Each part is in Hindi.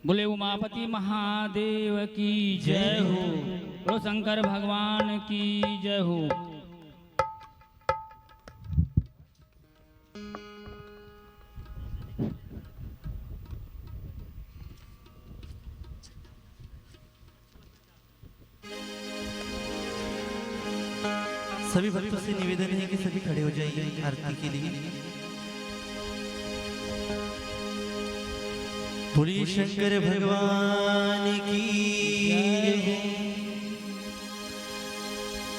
बोले उमापति महादेव की जय हो। बोलो शंकर भगवान की जय हो। सभी भक्तों से निवेदन है कि सभी खड़े हो जाइए आरती के लिए। बोलिए शंकर भगवान की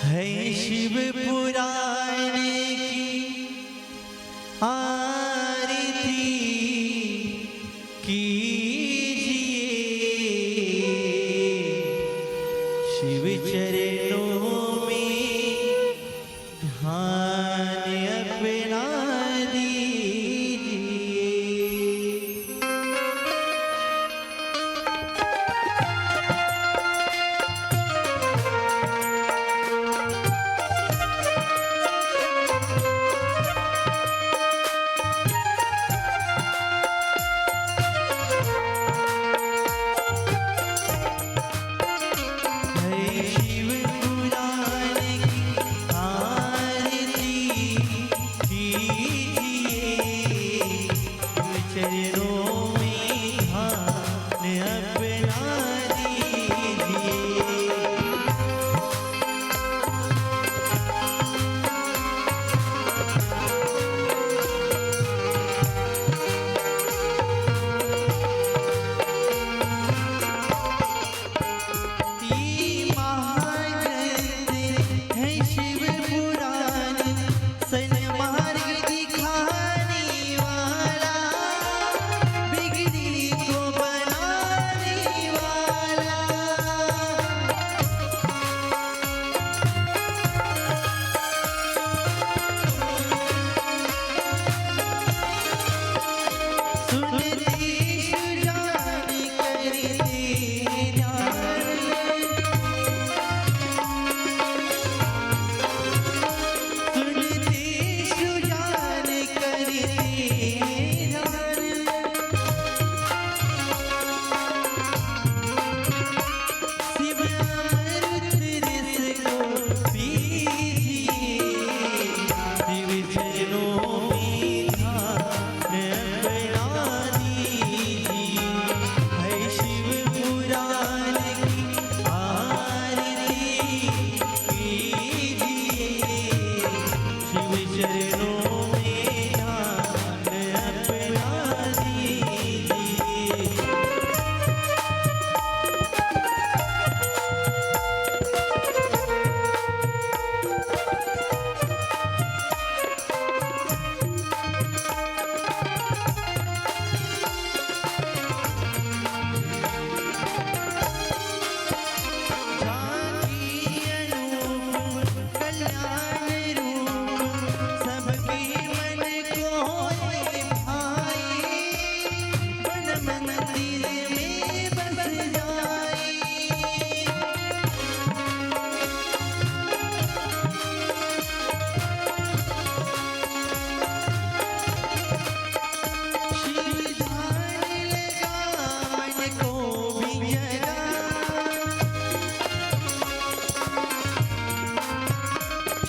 है। शिव पुराण की आरती कीजिए, शिव चरणों में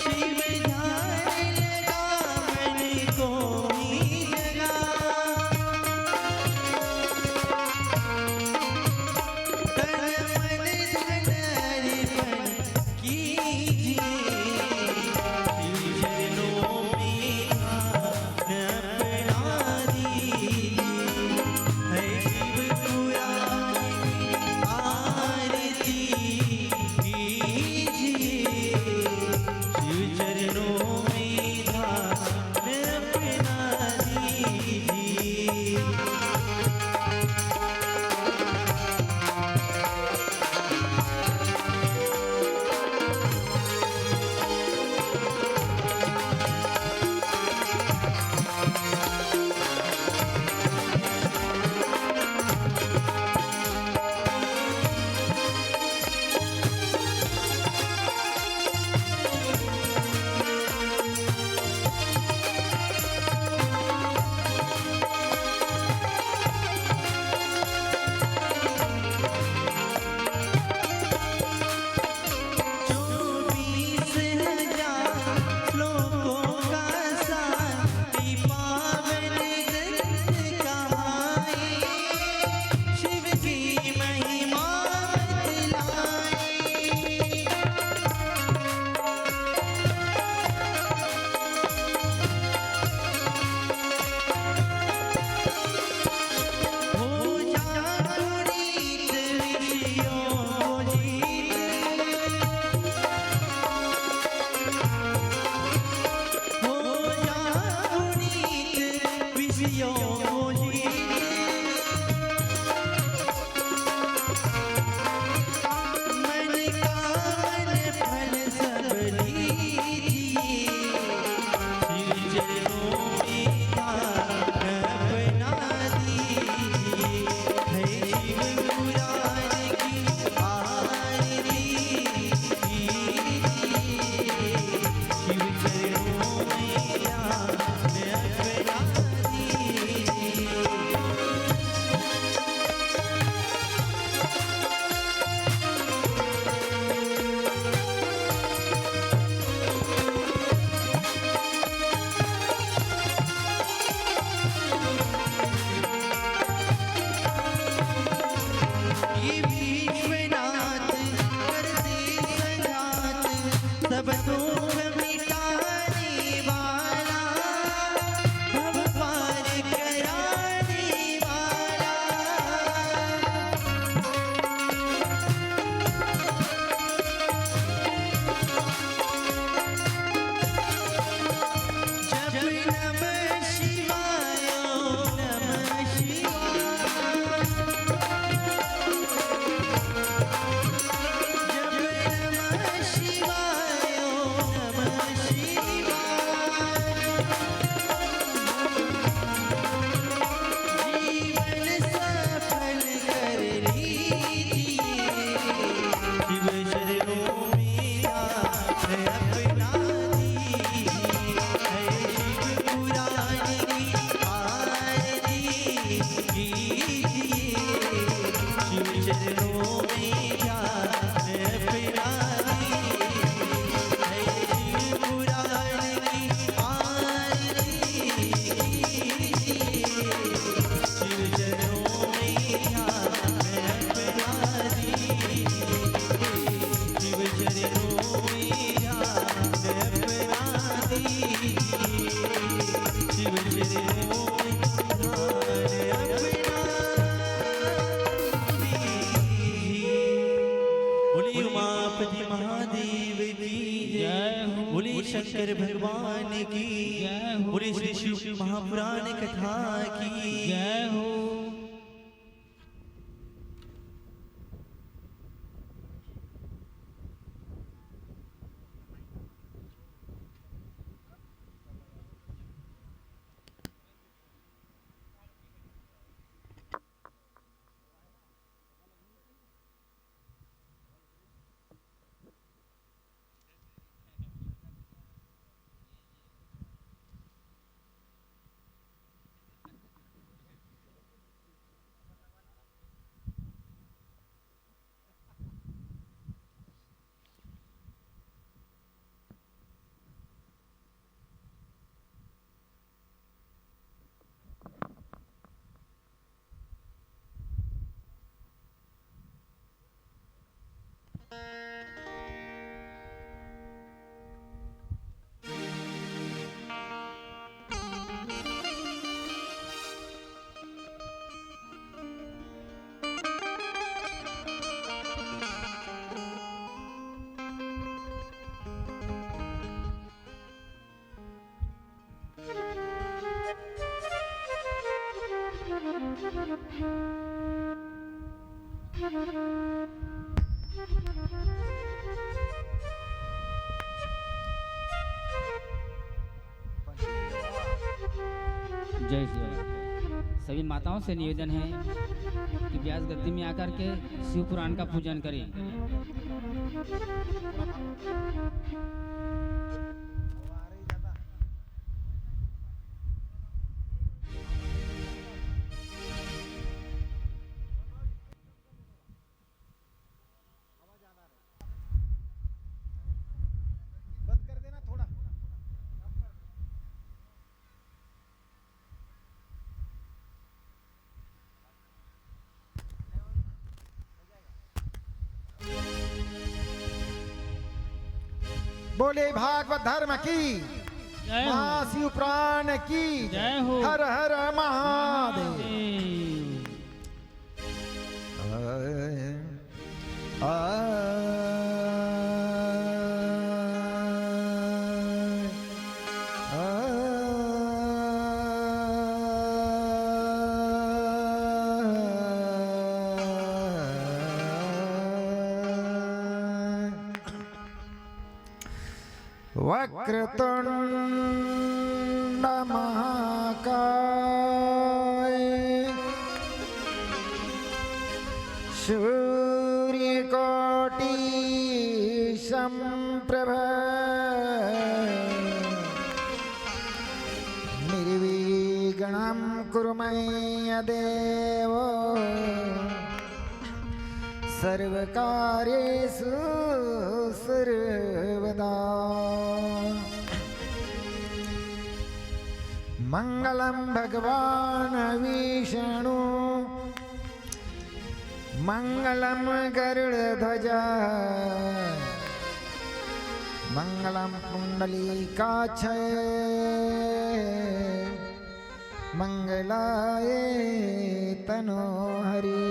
शिव ध्यान लगा मन को ही जगा, तन मन धन अर्पण कीजिए, शिव चरणों में अपना दीजिए, है शिव पुराण की आरती कीजिए, शिव चरणों में ध्यान अपना दीजिए। सब दुख मिटाने वाला, भव पार कराने वाला, जप नमः शिवाय ओम नमः शिवाय, जप नमः शिवाय ओम नमः शिवाय, जीवन सफल कर लीजिए, शिव चरणों में ध्यान अपना दीजिए, है शिव पुराण की आरती कीजिए, शिव चरणों में ध्यान अपना दीजिए, है शिव पुराण की आरती कीजिए, शिव चरणों में ध्यान अपना दीजिए, शिव चरणों में ध्यान अपना दीजिए, शिव चरणों में ध्यान अपना दीजिए। बोलिए उमापति महादेव की जय हो, बोलिए शंकर भगवान की जय हो, बोलिए श्री शिव महापुराण कथा की जय हो। जय श्री राम। सभी माताओं से निवेदन है कि व्यास गद्दी में आकर के शिव पुराण का पूजन करें। बंद कर देना थोड़ा। बोले भागवत धर्म की जय हो। महाशिव प्राण की जय हो। हर हर महादेव। वक्रतुंड महाकाय सूर्यकोटि संप्रभ निर्विघ्नं कुरु मय्य देव सर्वकार्येषु सर्वदा। मंगलम भगवान विष्णु मंगलम गरुड़ध्वज मंगलम पुंडलीकाक्षय मंगलाय तनोहरि।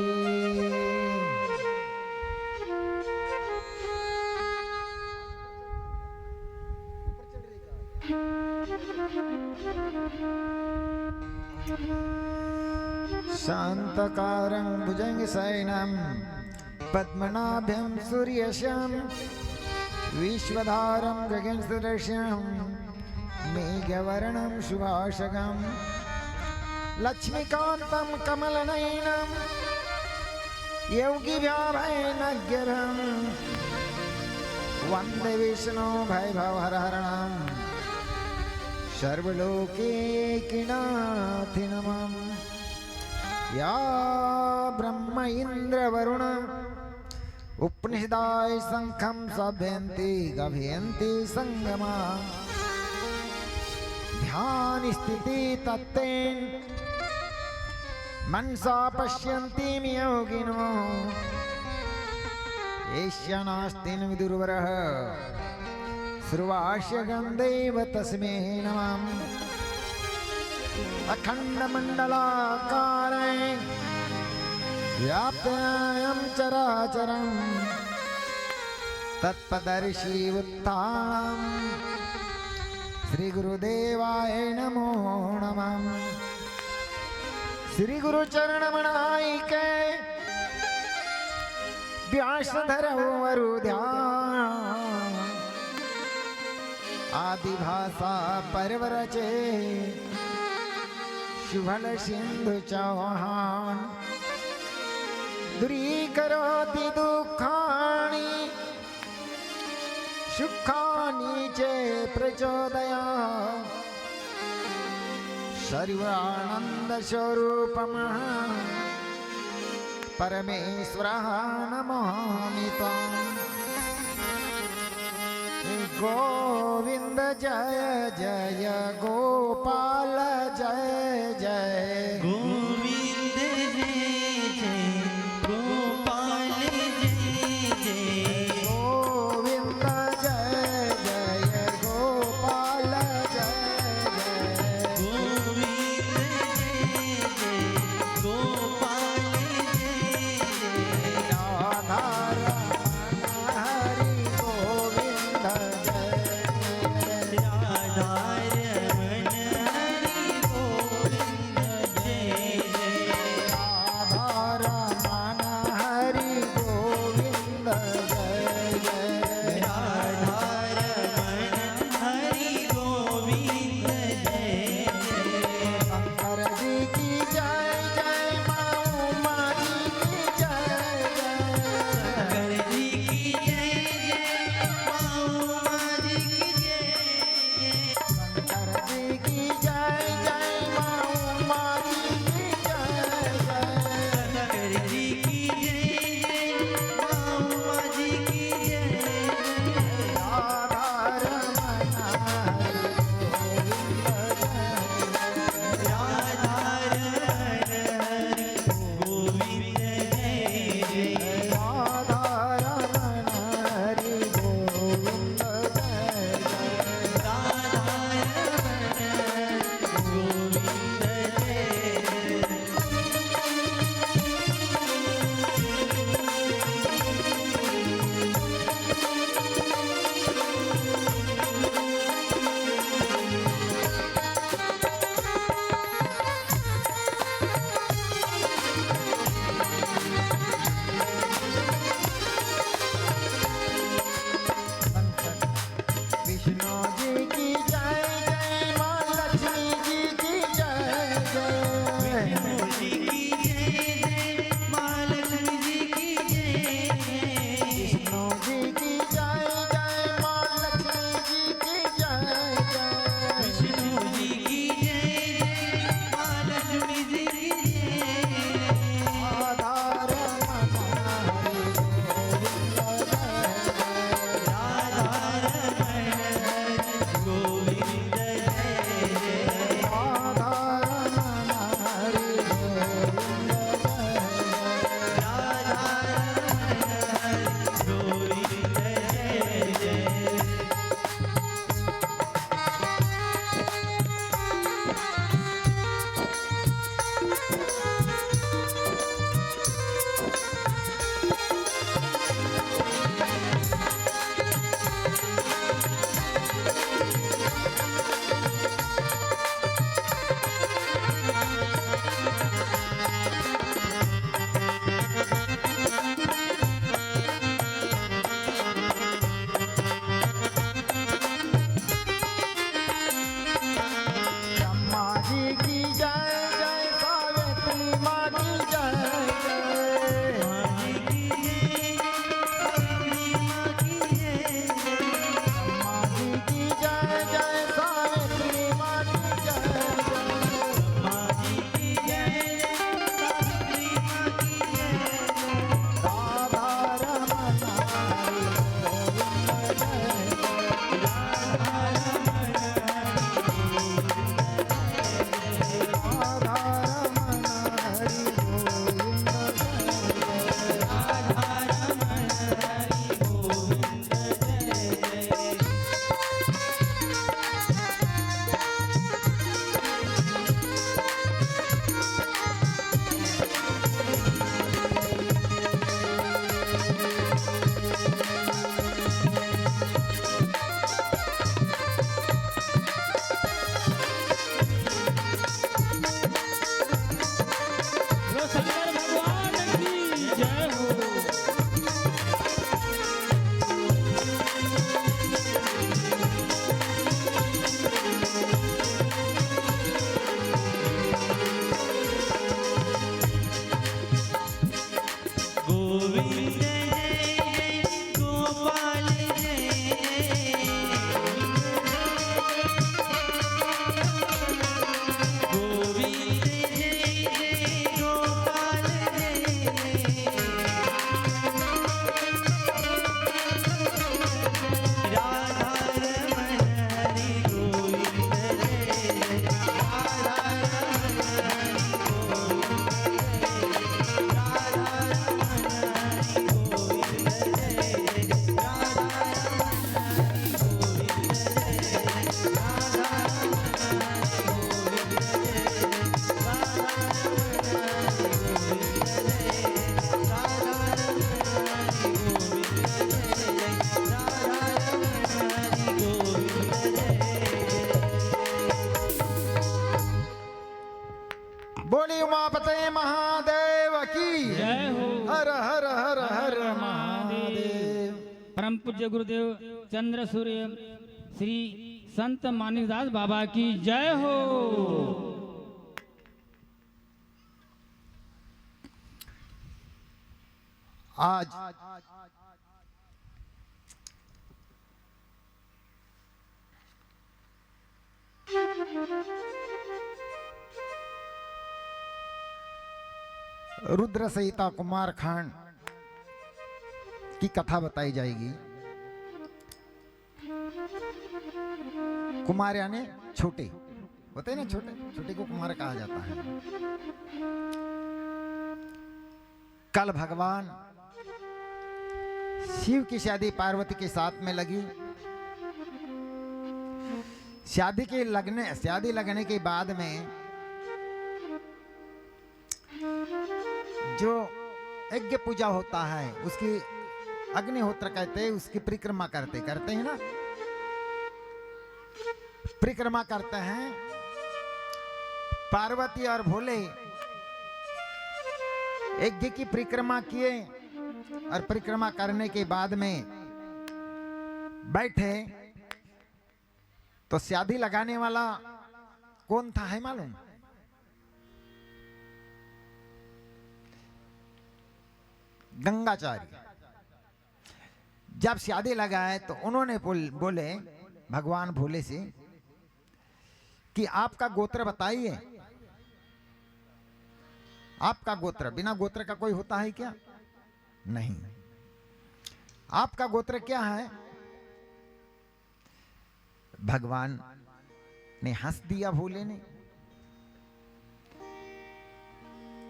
शांतकारं भुजंगशयनं पद्मनाभं सुरेशं विश्वधारं गगनसदृशं मेघवर्णं शुभाशगं लक्ष्मीकान्तं कमलनयनं योगिभ्याभयनग्यरं वन्दे विष्णु भयभवहरणं सर्वलोकैकनाथं। या ब्रह्म इंद्र वरुण उपनिषदाय शंखं सभयन्ति गभयन्ति संगमा ध्यान स्थिति तत्तेन मनसा पश्यन्ति योगिनो एष्य नास्ति न विदुर्वरः श्रुवास्य गन्धैव तस्मै नमः। अखंड मंडलाकारे व्याप्तं चराचरं तत्पदर्शी उत्थानं श्री गुरुदेवाय नमो नमः। श्री गुरु चरण मनाइके व्यासधरौ वरुध्यान आदि भाषा परवरचे शुभल सिंधु चौहान दूरीकरोति दुःखानि सुखानि च प्रचोदयात् सर्वानंद स्वरूपमः परमेश्वरः नमामि त्वाम्। गोविंद जय जय गोपाल जय जय गोविंद जय जय गोपाल जय जय गोविंद जय जय गोपाल जय जय गोविंद जय जय गोपाल जय जय राधा रमण हरि गोविंद जय जय राधा रमण हरि गोविंद जय बोली उमापते महादेव की जय हो। हर हर हर हर महादेव। परम पूज्य गुरुदेव चंद्र सूर्य श्री संत मानिकदास बाबा की जय हो। आज रुद्र संहिता कुमारखंड की कथा बताई जाएगी। कुमार यानी छोटे होते हैं ना, छोटे छोटे को कुमार कहा जाता है। कल भगवान शिव की शादी पार्वती के साथ में लगी। शादी लगने के बाद में जो यज्ञ पूजा होता है उसकी अग्निहोत्र कहते हैं, उसकी परिक्रमा करते हैं ना, परिक्रमा करते हैं। पार्वती और भोले यज्ञ की परिक्रमा किए और परिक्रमा करने के बाद में बैठे तो शादी लगाने वाला कौन था है मालूम? गंगाचार्य। जब शादी लगाए तो उन्होंने बोले भगवान भोले से कि आपका गोत्र बताइए। आपका गोत्र, बिना गोत्र का कोई होता है क्या? नहीं। आपका गोत्र क्या है? भगवान ने हंस दिया भोले ने।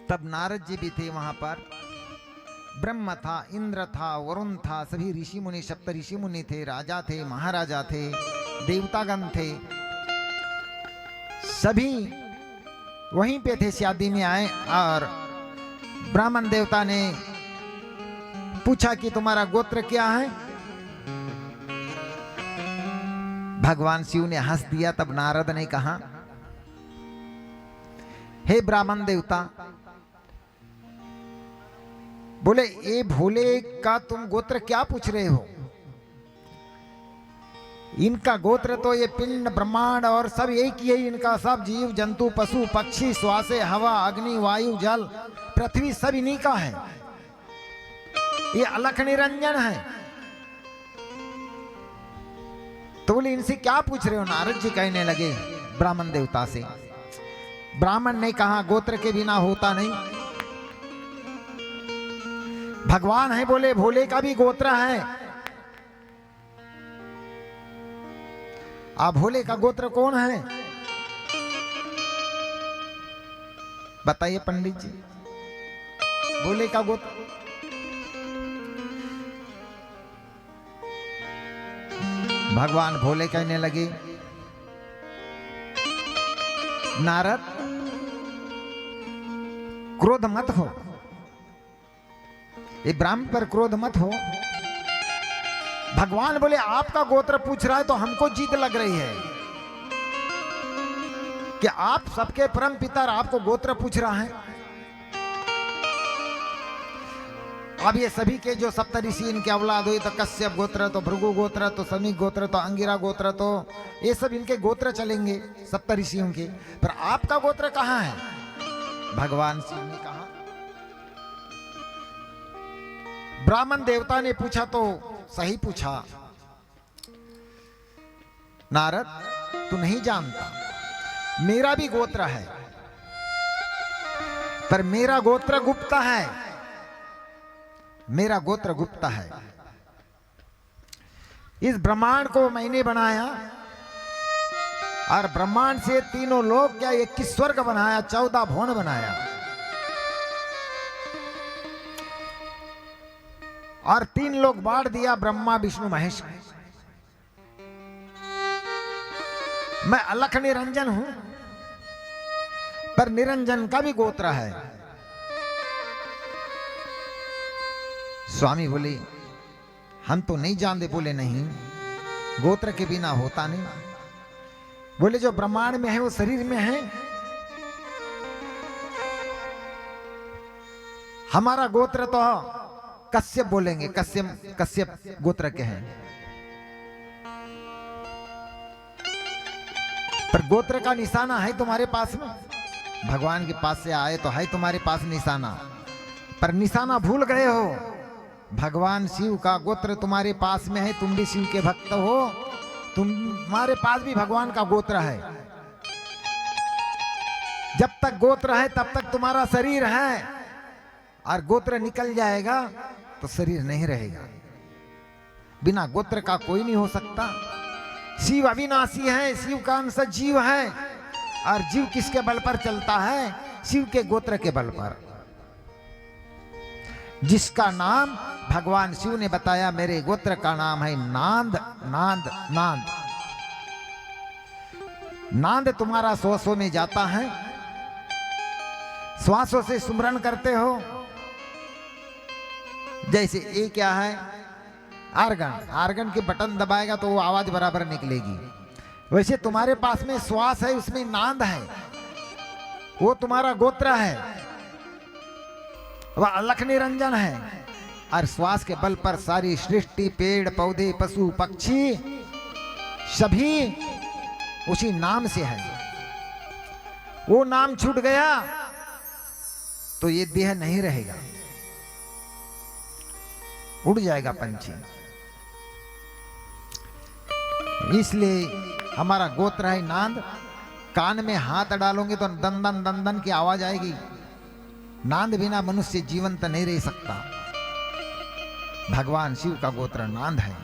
तब नारद जी भी थे वहां पर, ब्रह्मा था, इंद्र था, वरुण था, सभी ऋषि मुनि, सप्त ऋषि मुनि थे, राजा थे, महाराजा थे, देवतागण थे, सभी वहीं पे थे, शादी में आए। और ब्राह्मण देवता ने पूछा कि तुम्हारा गोत्र क्या है? भगवान शिव ने हंस दिया। तब नारद ने कहा, हे ब्राह्मण देवता, बोले ये भोले का तुम गोत्र क्या पूछ रहे हो? इनका गोत्र तो ये पिंड ब्रह्मांड और सब एक ही है। इनका सब जीव जंतु पशु पक्षी श्वासे हवा अग्नि वायु जल पृथ्वी सब इन्हीं का है। ये अलख निरंजन है। तो बोले इनसे क्या पूछ रहे हो? नारद जी कहने लगे ब्राह्मण देवता से। ब्राह्मण ने कहा गोत्र के बिना होता नहीं। भगवान है, बोले भोले का भी गोत्र है। आप भोले का गोत्र कौन है? बताइए पंडित जी, भोले का गोत्र। भगवान भोले कहने लगे, नारद क्रोध मत हो, ये ब्राह्मण पर क्रोध मत हो। भगवान बोले आपका गोत्र पूछ रहा है तो हमको जीत लग रही है कि आप सबके परम पिता आपको गोत्र पूछ रहा है। अब ये सभी के जो सप्त ऋषि इनके औलाद हुई, तो कश्यप गोत्र, तो भृगु गोत्र, तो समीक गोत्र, तो अंगिरा गोत्र, तो ये सब इनके गोत्र चलेंगे सप्त ऋषियों के। पर आपका गोत्र कहाँ है? भगवान शिव ने कहा। ब्राह्मण देवता ने पूछा तो सही पूछा, नारद तू नहीं जानता, मेरा भी गोत्र है, पर मेरा गोत्र गुप्त है। मेरा गोत्र गुप्त है। इस ब्रह्मांड को मैंने बनाया और ब्रह्मांड से तीनों लोक क्या 21 स्वर्ग बनाया, 14 भुवन बनाया और 3 लोग बांट दिया, ब्रह्मा विष्णु महेश। मैं अलख निरंजन हूं, पर निरंजन का भी गोत्र है। स्वामी बोले हम तो नहीं जानते। बोले नहीं, गोत्र के बिना होता नहीं। बोले जो ब्रह्मांड में है वो शरीर में है हमारा गोत्र तो कश्यप बोलेंगे, कश्यप कश्यप गोत्र के हैं, पर गोत्र का निशाना है तुम्हारे पास में। भगवान के पास से आए तो है तुम्हारे पास निशाना, पर निशाना भूल गए हो। भगवान शिव का गोत्र तुम्हारे पास में है, तुम भी शिव के भक्त हो, तुम्हारे पास भी भगवान का गोत्र है। जब तक गोत्र है तब तक तुम्हारा शरीर है, और गोत्र निकल जाएगा तो शरीर नहीं रहेगा। बिना गोत्र का कोई नहीं हो सकता। शिव अविनाशी है, शिव का अंश जीव है, और जीव किसके बल पर चलता है? शिव के गोत्र के बल पर, जिसका नाम भगवान शिव ने बताया, मेरे गोत्र का नाम है नांद। नांद नांद नांद तुम्हारा श्वासों में जाता है, श्वासों से सुमरन करते हो। जैसे ये क्या है? आर्गन, आर्गन के बटन दबाएगा तो वो आवाज बराबर निकलेगी। वैसे तुम्हारे पास में श्वास है, उसमें नांद है, वो तुम्हारा गोत्र है, वह अलख निरंजन है। और श्वास के बल पर सारी सृष्टि, पेड़ पौधे, पशु पक्षी सभी उसी नाम से है। वो नाम छूट गया तो ये देह नहीं रहेगा, उड़ जाएगा पंछी। इसलिए हमारा गोत्र है नांद। कान में हाथ डालोगे तो दंदन दंदन की आवाज आएगी। नांद बिना मनुष्य जीवंत नहीं रह सकता। भगवान शिव का गोत्र नांद है।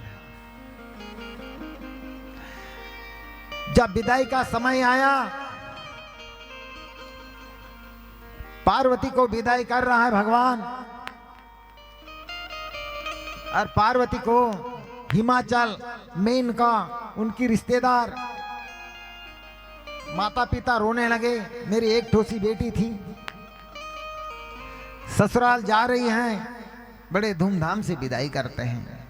जब विदाई का समय आया, पार्वती को विदाई कर रहा है भगवान, और पार्वती को हिमाचल मेनका, उनकी रिश्तेदार, माता पिता रोने लगे। मेरी एक ठोसी बेटी थी, ससुराल जा रही हैं, बड़े धूमधाम से विदाई करते हैं।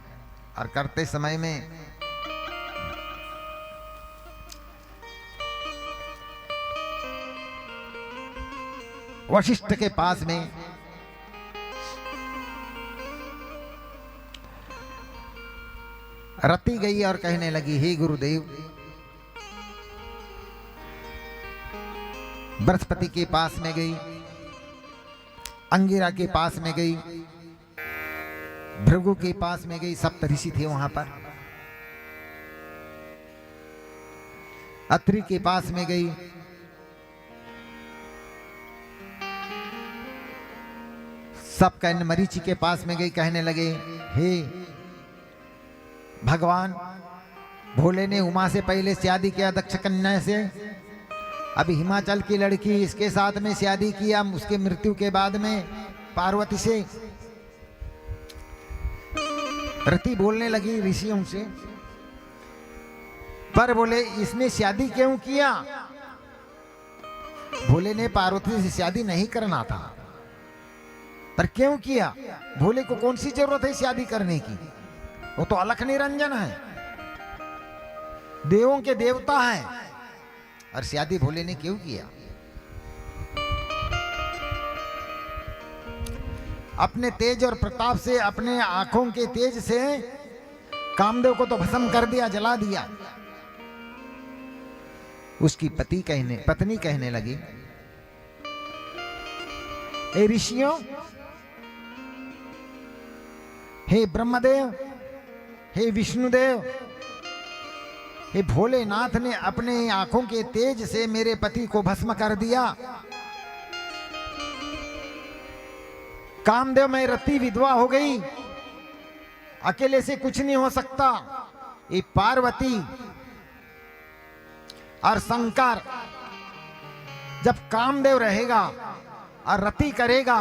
और करते समय में वशिष्ठ के पास में रति गई और कहने लगी, हे गुरुदेव, बृहस्पति के पास में गई, अंगिरा के पास में गई, भृगु के पास में गई, सप्तऋषि थे वहां पर, अत्रि के पास में गई, सब कहने, मरीचि के पास में गई, कहने लगे, हे भगवान, भोले ने उमा से पहले शादी किया, दक्ष कन्या से, अभी हिमाचल की लड़की इसके साथ में शादी किया, उसके मृत्यु के बाद में पार्वती से। रति बोलने लगी ऋषियों से, पर बोले इसने शादी क्यों किया? भोले ने पार्वती से शादी नहीं करना था, पर क्यों किया? भोले को कौन सी जरूरत है शादी करने की? वो तो अलख निरंजन है, देवों के देवता है, और शादी भोले ने क्यों किया? अपने तेज और प्रताप से, अपने आंखों के तेज से कामदेव को तो भस्म कर दिया, जला दिया। उसकी पत्नी कहने लगी, हे ऋषियों, हे ब्रह्मदेव, हे विष्णुदेव, हे भोलेनाथ ने अपने आंखों के तेज से मेरे पति को भस्म कर दिया। कामदेव, मैं रति विधवा हो गई, अकेले से कुछ नहीं हो सकता। ये पार्वती और शंकर, जब कामदेव रहेगा और रति करेगा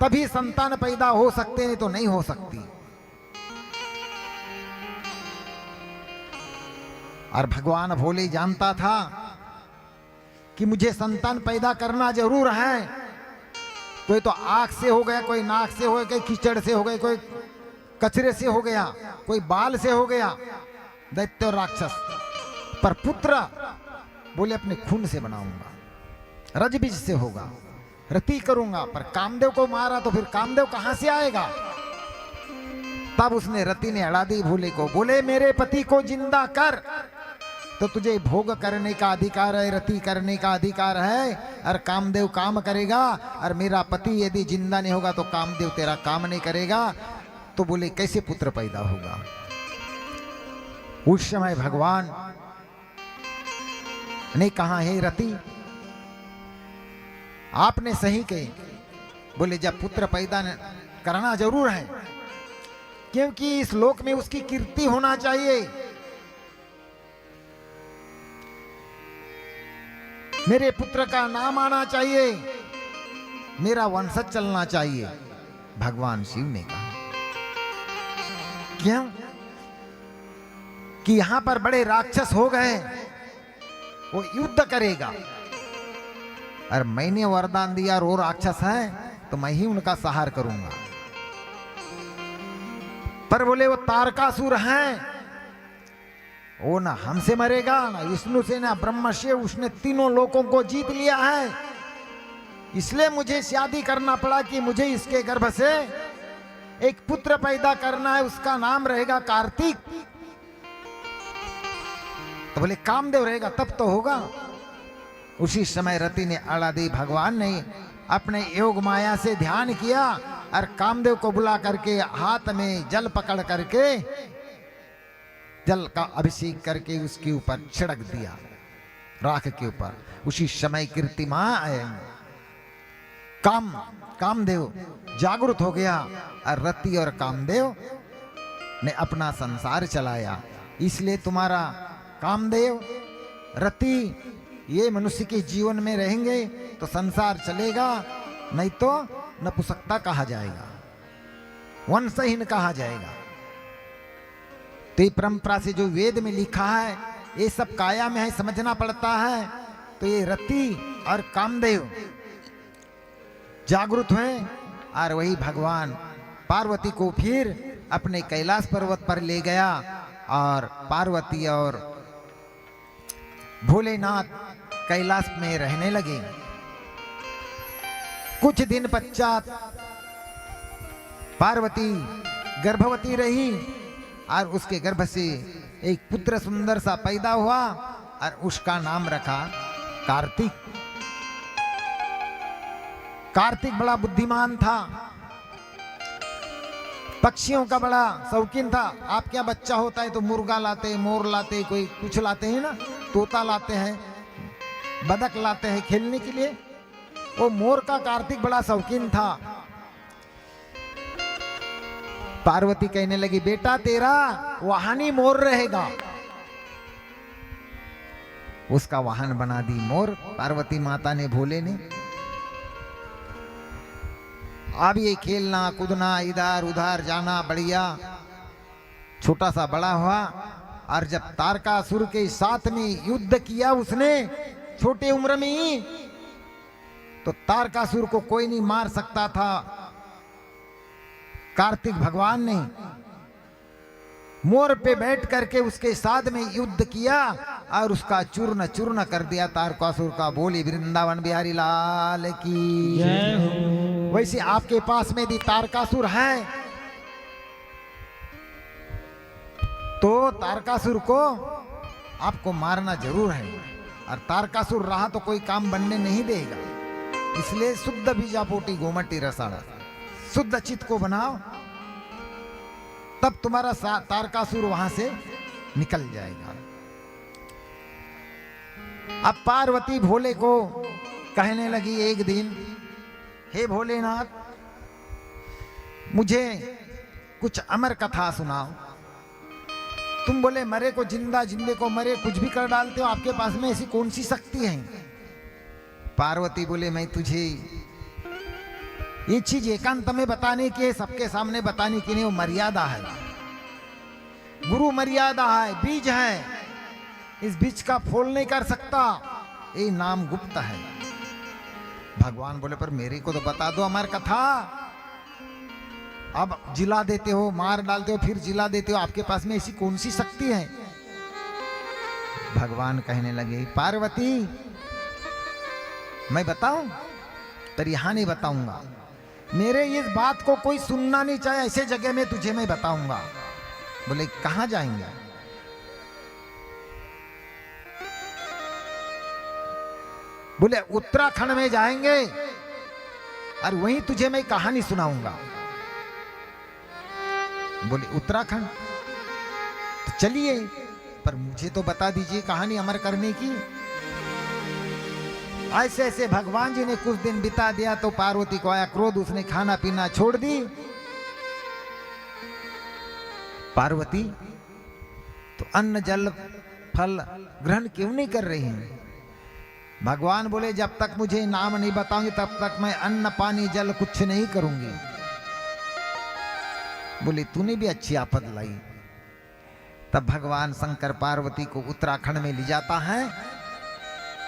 तभी संतान पैदा हो सकते, नहीं तो नहीं हो सकती। और भगवान भोले जानता था कि मुझे संतान पैदा करना जरूर है। कोई तो आंख से हो गया, कोई नाक से हो गया, कोई कीचड़ से हो गया, कोई कचरे से हो गया, कोई बाल से हो गया, दैत्य और राक्षस। पर पुत्र बोले अपने खून से बनाऊंगा, रजबीज से होगा। रति करूंगा, पर कामदेव को मारा तो फिर कामदेव कहां से आएगा? तब उसने रति ने अड़ा दी भोले को, बोले मेरे पति को जिंदा कर तो तुझे भोग करने का अधिकार है, रति करने का अधिकार है, और कामदेव काम करेगा, और मेरा पति यदि जिंदा नहीं होगा तो कामदेव तेरा काम नहीं करेगा। तो बोले कैसे पुत्र पैदा होगा? उस समय भगवान ने कहा, हे रति आपने सही कही। बोले जब पुत्र पैदा करना जरूर है, क्योंकि इस लोक में उसकी कीर्ति होना चाहिए, मेरे पुत्र का नाम आना चाहिए, मेरा वंशज चलना चाहिए। भगवान शिव ने कहा क्यों? कि यहां पर बड़े राक्षस हो गए, वो युद्ध करेगा, और मैंने वरदान दिया और वो राक्षस है तो मैं ही उनका संहार करूंगा। पर बोले वो तारकासुर हैं, वो ना हमसे मरेगा, ना विष्णु से, ना ब्रह्मा से, उसने तीनों लोकों को जीत लिया है, इसलिए मुझे शादी करना पड़ा कि मुझे इसके गर्भ से एक पुत्र पैदा करना है, उसका नाम रहेगा कार्तिक। तो बोले कामदेव रहेगा तब तो होगा। उसी समय रति ने अड़ा दी। भगवान ने अपने योग माया से ध्यान किया और कामदेव को बुला करके हाथ में जल पकड़ करके जल का अभिषेक करके उसके ऊपर छिड़क दिया, राख के ऊपर। उसी समय कीर्तिमा कामदेव जागृत हो गया और रति और कामदेव ने अपना संसार चलाया। इसलिए तुम्हारा कामदेव रति ये मनुष्य के जीवन में रहेंगे तो संसार चलेगा, नहीं तो नपुंसकता कहा जाएगा, वंशहीन कहा जाएगा। तो ये परंपरा से जो वेद में लिखा है ये सब काया में है, समझना पड़ता है। तो ये रति और कामदेव जागृत हुए और वही भगवान पार्वती को फिर अपने कैलाश पर्वत पर ले गया और पार्वती और भोलेनाथ कैलाश में रहने लगे। कुछ दिन पश्चात पार्वती गर्भवती रही और उसके गर्भ से एक पुत्र सुंदर सा पैदा हुआ और उसका नाम रखा कार्तिक। कार्तिक बड़ा बुद्धिमान था, पक्षियों का बड़ा शौकीन था। आप क्या बच्चा होता है तो मुर्गा लाते, मोर लाते, कोई कुछ लाते हैं ना, तोता लाते हैं, बदक लाते हैं खेलने के लिए। वो मोर का कार्तिक बड़ा शौकीन था। पार्वती कहने लगी बेटा तेरा वाहनी मोर रहेगा। उसका वाहन बना दी मोर पार्वती माता ने, भोले ने। अब ये खेलना कूदना, इधर उधर जाना बढ़िया, छोटा सा बड़ा हुआ। और जब तारकासुर के साथ में युद्ध किया उसने छोटे उम्र में ही, तो तारकासुर को कोई नहीं मार सकता था। कार्तिक भगवान ने मोर पे बैठ करके उसके साथ में युद्ध किया और उसका चूर्ण चूर्ण कर दिया तारकासुर का। बोली वृंदावन बिहारी लाल की जय हो। वैसे आपके पास में यदि तारकासुर है तो तारकासुर को आपको मारना जरूर है, और तारकासुर रहा तो कोई काम बनने नहीं देगा। इसलिए शुद्ध बीजापोटी गोमटी रसाड़ा, शुद्ध चित्त को बनाओ, तब तुम्हारा तारकासुर वहां से निकल जाएगा। अब पार्वती भोले को कहने लगी एक दिन, हे भोलेनाथ मुझे कुछ अमर कथा सुनाओ। तुम बोले मरे को जिंदा, जिंदे को मरे, कुछ भी कर डालते हो, आपके पास में ऐसी कौन सी शक्ति है? पार्वती बोले मैं तुझे ये चीज एकांत में बताने की है, सबके सामने बताने की नहीं, वो मर्यादा है, गुरु मर्यादा है, बीज है, इस बीज का फूल नहीं कर सकता, ये नाम गुप्त है। भगवान बोले पर मेरे को तो बता दो अमर कथा। अब जिला देते हो, मार डालते हो, फिर जिला देते हो, आपके पास में ऐसी कौन सी शक्ति है? भगवान कहने लगे पार्वती मैं बताऊं? पर यहां नहीं बताऊंगा। मेरे इस बात को कोई सुनना नहीं चाहे, ऐसे जगह में तुझे मैं बताऊंगा। बोले कहां जाएंगे? बोले उत्तराखंड में जाएंगे और वहीं तुझे मैं कहानी सुनाऊंगा। बोले उत्तराखंड, तो चलिए, पर मुझे तो बता दीजिए कहानी अमर करने की। ऐसे ऐसे भगवान जी ने कुछ दिन बिता दिया तो पार्वती को आया क्रोध, उसने खाना पीना छोड़ दी। पार्वती तो अन्न जल फल ग्रहण क्यों नहीं कर रही हैं? भगवान बोले जब तक मुझे नाम नहीं बताऊंगी तब तक मैं अन्न पानी जल कुछ नहीं करूंगी। बोले तूने भी अच्छी आफत लाई। तब भगवान शंकर पार्वती को उत्तराखंड में ले जाता है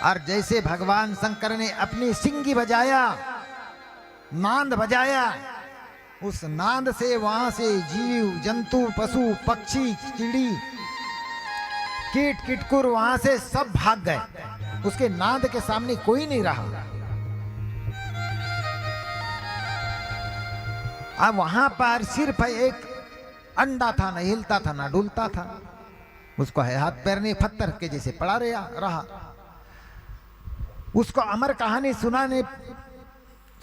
और जैसे भगवान शंकर ने अपनी सिंगी बजाया, नांद बजाया, उस नांद से वहां से जीव जंतु पशु पक्षी चिड़ी कीट किटकुर वहां से सब भाग गए। उसके नाद के सामने कोई नहीं रहा। अब वहां पर सिर्फ एक अंडा था, न हिलता था न डुलता था। उसको हाथ पैर ने पत्थर के जैसे पड़ा रहा। उसको अमर कहानी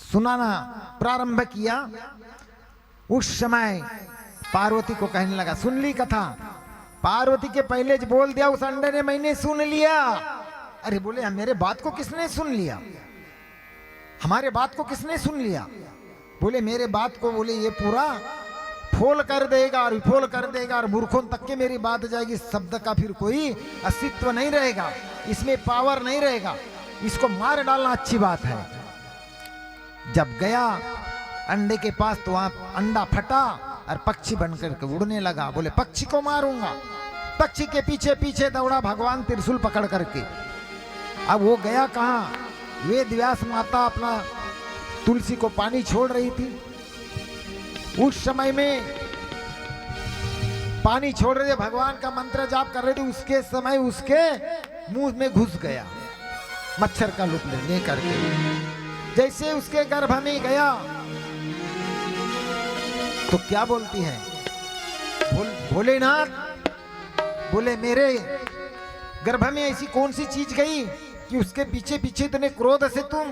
सुनाना प्रारंभ किया। उस समय पार्वती को कहने लगा सुन ली कथा। पार्वती के पहले बोल दिया उस अंडे ने, मैंने सुन लिया। अरे बोले मेरे बात को किसने सुन लिया? हमारे बात को किसने सुन लिया? बोले मेरे बात को बोले ये पूरा फोल कर देगा और विफोल कर देगा और मूर्खों तक के मेरी बात जाएगी। शब्द का फिर कोई अस्तित्व नहीं रहेगा, इसमें पावर नहीं रहेगा, इसको मार डालना अच्छी बात है। जब गया अंडे के पास तो वहां अंडा फटा और पक्षी बनकर के उड़ने लगा। बोले पक्षी को मारूंगा। पक्षी के पीछे पीछे दौड़ा भगवान त्रिशूल पकड़ करके। अब वो गया कहां? वेद व्यास माता अपना तुलसी को पानी छोड़ रही थी। उस समय में पानी छोड़ रहे थे, भगवान का मंत्र जाप कर रहे थे। उसके समय उसके मुंह में घुस गया मच्छर का लूप लेने करके। जैसे उसके गर्भ में गया तो क्या बोलती है? भोलेनाथ, बोले मेरे गर्भ में ऐसी कौन सी चीज गई कि उसके पीछे पीछे इतने क्रोध से तुम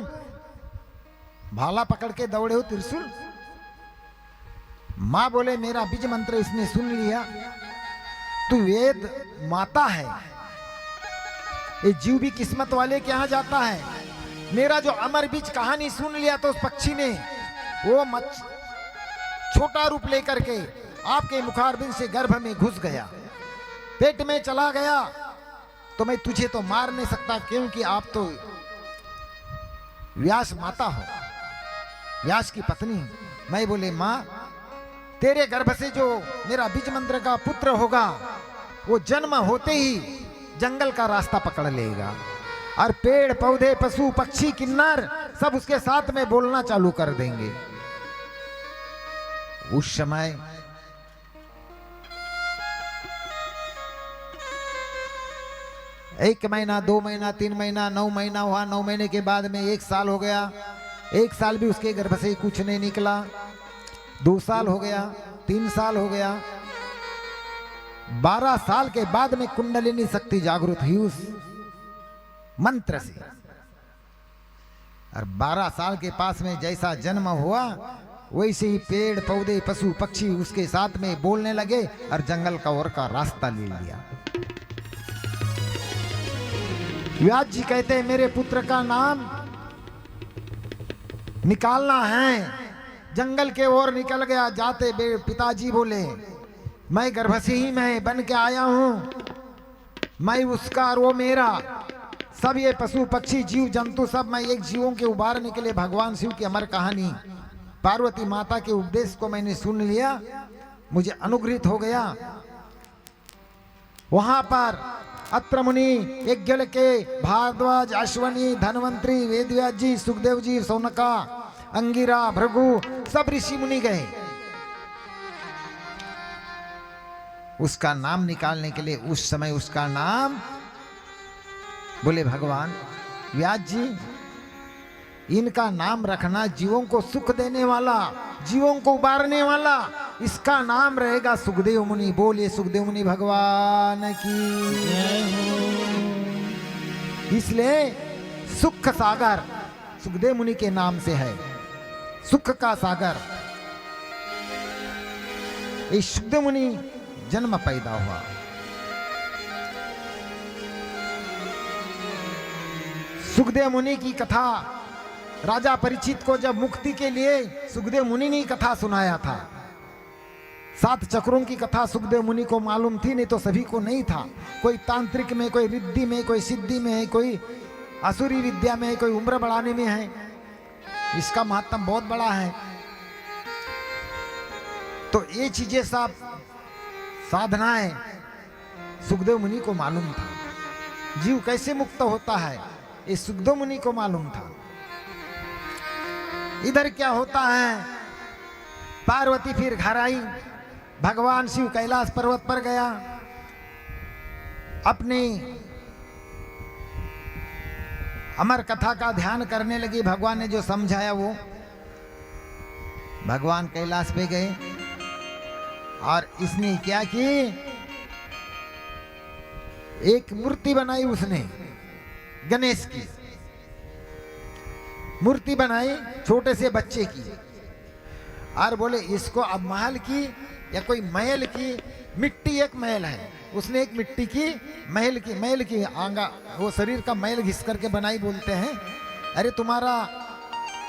भाला पकड़ के दौड़े हो त्रिशूल? मां बोले मेरा बीज मंत्र इसने सुन लिया। तू वेद माता है, ये जीव भी किस्मत वाले के यहां जाता है। मेरा जो अमर बीज कहानी सुन लिया तो उस पक्षी ने वो छोटा रूप लेकर के आपके मुखारबिंद से गर्भ में घुस गया, पेट में चला गया। तो मैं तुझे तो मार नहीं सकता क्योंकि आप तो व्यास माता हो, व्यास की पत्नी। मैं बोले मां तेरे गर्भ से जो मेरा बीज मंत्र का पुत्र होगा वो जन्म होते ही जंगल का रास्ता पकड़ लेगा और पेड़ पौधे पशु पक्षी किन्नर सब उसके साथ में बोलना चालू कर देंगे। उस समय एक महीना 2 महीना 3 महीना 9 महीना हुआ। 9 महीने के बाद में 1 साल हो गया। 1 साल भी उसके गर्भ से कुछ नहीं निकला। 2 साल हो गया, 3 साल हो गया। 12 साल के बाद में कुंडलिनी शक्ति जागृत हुई उस मंत्र से। और 12 साल के पास में जैसा जन्म हुआ वैसे ही पेड़ पौधे पशु पक्षी उसके साथ में बोलने लगे और जंगल का ओर का रास्ता ले लिया। व्यास जी कहते हैं मेरे पुत्र का नाम निकालना है। जंगल के ओर निकल गया। जाते पिताजी बोले मैं गर्भ से ही मैं बन के आया हूं, मैं उसका और वो मेरा। सब ये पशु पक्षी जीव जंतु सब मैं एक जीवों के उबारने के लिए भगवान शिव की अमर कहानी पार्वती माता के उपदेश को मैंने सुन लिया, मुझे अनुग्रहित हो गया। वहां पर अत्र मुनि यज्ञ के भारद्वाज अश्वनी धनवंतरी वेदव्यास जी सुखदेव जी सौनका अंगिरा भृगु सब ऋषि मुनि गए उसका नाम निकालने के लिए। उस समय उसका नाम बोले भगवान व्यास जी इनका नाम रखना जीवों को सुख देने वाला, जीवों को उबारने वाला, इसका नाम रहेगा सुखदेव मुनि। बोलिए सुखदेव मुनि भगवान की। जय हो। इसलिए सुख सागर सुखदेव मुनि के नाम से है, सुख का सागर। इस सुखदेव मुनि जन्म पैदा हुआ। सुखदेव मुनि की कथा राजा परीक्षित को जब मुक्ति के लिए सुखदेव मुनि ने कथा सुनाया था। 7 चक्रों की कथा सुखदेव मुनि को मालूम थी, नहीं तो सभी को नहीं था। कोई तांत्रिक में, कोई रिद्धि में, कोई सिद्धि में है, कोई असुरी विद्या में है, कोई उम्र बढ़ाने में है। इसका महत्व बहुत बड़ा है। तो ये चीजें सब साधनाएं सुखदेव मुनि को मालूम था। जीव कैसे मुक्त होता है ये सुखदेव मुनि को मालूम था। इधर क्या होता है, पार्वती फिर घर आई, भगवान शिव कैलाश पर्वत पर गया। अपनी अमर कथा का ध्यान करने लगी। भगवान ने जो समझाया वो, भगवान कैलाश पे गए और इसने क्या की, एक मूर्ति बनाई उसने, गणेश की मूर्ति बनाई, छोटे से बच्चे की। और बोले इसको अब महल की या कोई महल की, मिट्टी एक महल है, उसने एक मिट्टी की महल की आंगा, वो शरीर का मैल घिस करके बनाई। बोलते हैं अरे तुम्हारा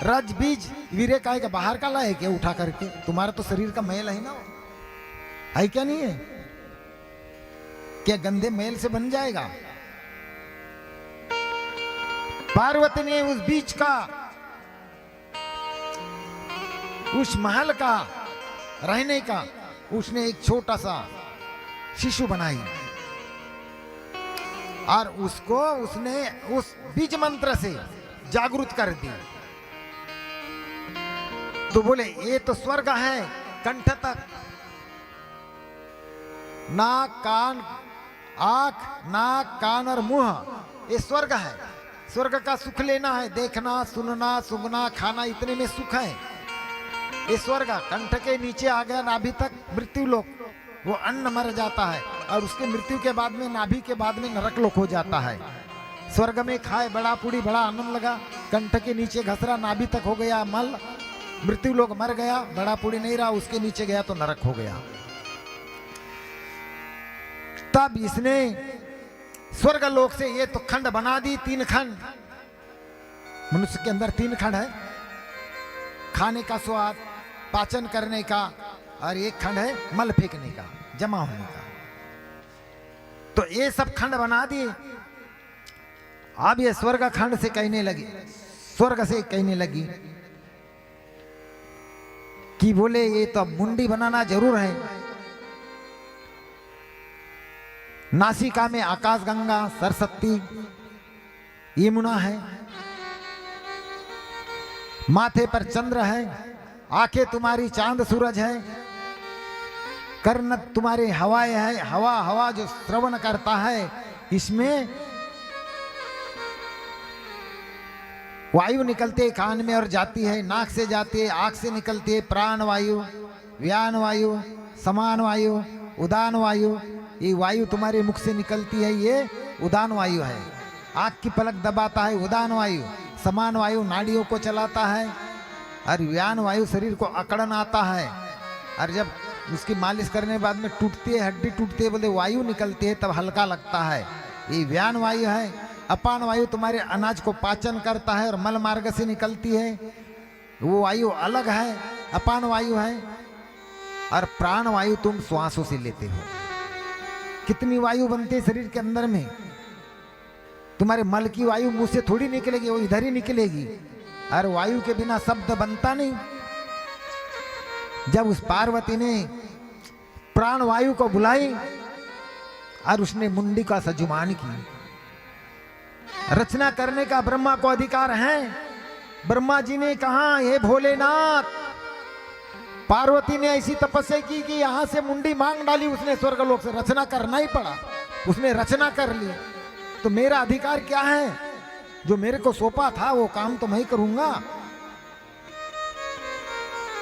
रज बीज वीरे काय का बाहर का लाए क्या उठा करके, तुम्हारा तो शरीर का मैल है ना, है क्या नहीं है, क्या गंदे मैल से बन जाएगा। पार्वती ने उस बीच का, उस महल का रहने का, उसने एक छोटा सा शिशु बनाई और उसको उसने उस बीज मंत्र से जागृत कर दी। तो बोले ये तो स्वर्ग है, कंठ तक, नाक कान, आंख नाक कान और मुंह, ये स्वर्ग है। स्वर्ग का सुख लेना है, देखना सुनना सूंघना खाना, इतने में सुख है। ये स्वर्ग कंठ के नीचे आ गया नाभि तक मृत्यु लोक, वो अन्न मर जाता है और उसके मृत्यु के बाद में नाभि के बाद में नरक लोक हो जाता है। स्वर्ग में खाए बड़ा पूड़ी बड़ा आनंद लगा, कंठ के नीचे घसरा नाभि तक हो गया मल, मृत्यु लोक मर गया, बड़ा पूड़ी नहीं रहा, उसके नीचे गया तो नरक हो गया। तब इसने स्वर्ग लोक से ये तो खंड बना दी, 3 खंड। मनुष्य के अंदर 3 खंड है, खाने का स्वाद, पाचन करने का, और एक खंड है मल फेंकने का, जमा होने का। तो ये सब खंड बना दिए। अब ये स्वर्ग खंड से कहने लगी, स्वर्ग से कहने लगी कि बोले ये तो मुंडी बनाना जरूर है। नासिका में आकाश गंगा सरस्वती यमुना है, माथे पर चंद्र है, आंखें तुम्हारी चांद सूरज है, कर्ण तुम्हारे हवाएं है, हवा जो श्रवण करता है, इसमें वायु निकलती है कान में और जाती है, नाक से जाती है, आंख से निकलती है प्राण वायु, व्यान वायु, समान वायु, उदान वायु। ये वायु तुम्हारे मुख से निकलती है, ये उदान वायु है। आंख की पलक दबाता है उदान वायु, समान वायु नाड़ियों को चलाता है, और व्यान वायु शरीर को अकड़न आता है, और जब उसकी मालिश करने के बाद में टूटती है, हड्डी टूटती है, बोले वायु निकलती है, तब हल्का लगता है, ये व्यान वायु है। अपान वायु तुम्हारे अनाज को पाचन करता है और मल मार्ग से निकलती है, वो वायु अलग है, अपान वायु है। और प्राण वायु तुम श्वासों से लेते हो। कितनी वायु बनती है शरीर के अंदर में, तुम्हारे मल की वायु मुंह से थोड़ी निकलेगी, वो इधर ही निकलेगी, और वायु के बिना शब्द बनता नहीं। जब उस पार्वती ने प्राण वायु को बुलाई और उसने मुंडी का सजुमान की, रचना करने का ब्रह्मा को अधिकार है। ब्रह्मा जी ने कहा हे भोलेनाथ, पार्वती ने ऐसी तपस्या की कि यहां से मुंडी मांग डाली उसने, स्वर्गलोक से रचना करना ही पड़ा, उसने रचना कर ली। तो मेरा अधिकार क्या है, जो मेरे को सौंपा था वो काम तो मैं ही करूंगा।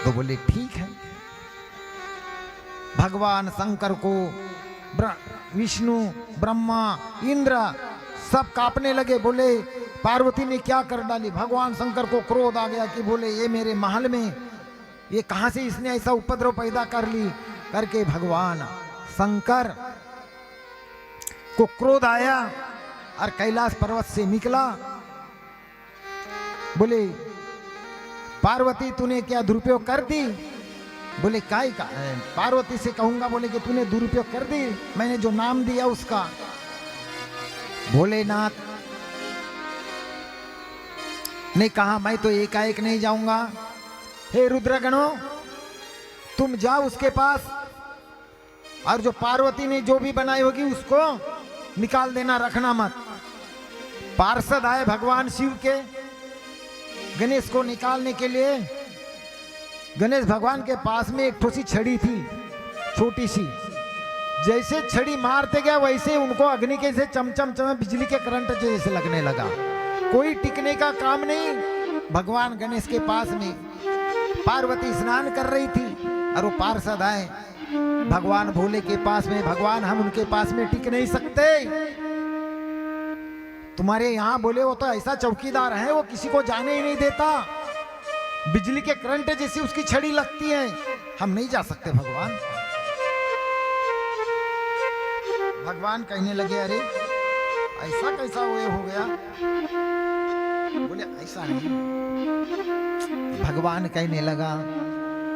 तो बोले ठीक है। भगवान शंकर को विष्णु, ब्रह्मा, इंद्र सब कांपने लगे। बोले पार्वती ने क्या कर डाली। भगवान शंकर को क्रोध आ गया कि बोले ये मेरे महल में ये कहां से इसने ऐसा उपद्रव पैदा कर ली करके भगवान शंकर को क्रोध आया और कैलाश पर्वत से निकला। बोले पार्वती तूने क्या दुरुपयोग कर दी। बोले काय का पार्वती से कहूंगा बोले कि तूने दुरुपयोग कर दी, मैंने जो नाम दिया उसका। भोलेनाथ ने कहा मैं तो एकाएक नहीं जाऊंगा। हे रुद्रगणों तुम जाओ उसके पास और जो पार्वती ने जो भी बनाई होगी उसको निकाल देना, रखना मत। पार्षद आए भगवान शिव के गणेश को निकालने के लिए। गणेश भगवान के पास में एक ठोसी छड़ी थी छोटी सी। जैसे छड़ी मारते गया वैसे उनको अग्नि के से चमचम चम बिजली के करंट जैसे लगने लगा। कोई टिकने का काम नहीं। भगवान गणेश के पास में पार्वती स्नान कर रही थी और वो पार्षद आए भगवान भोले के पास में। भगवान हम उनके पास में टिक नहीं सकते, तुम्हारे यहाँ बोले वो तो ऐसा चौकीदार है वो किसी को जाने ही नहीं देता, बिजली के करंट जैसी उसकी छड़ी लगती है, हम नहीं जा सकते भगवान। भगवान कहने लगे अरे ऐसा कैसा वो हो गया। बोले ऐसा नहीं। भगवान कहने लगा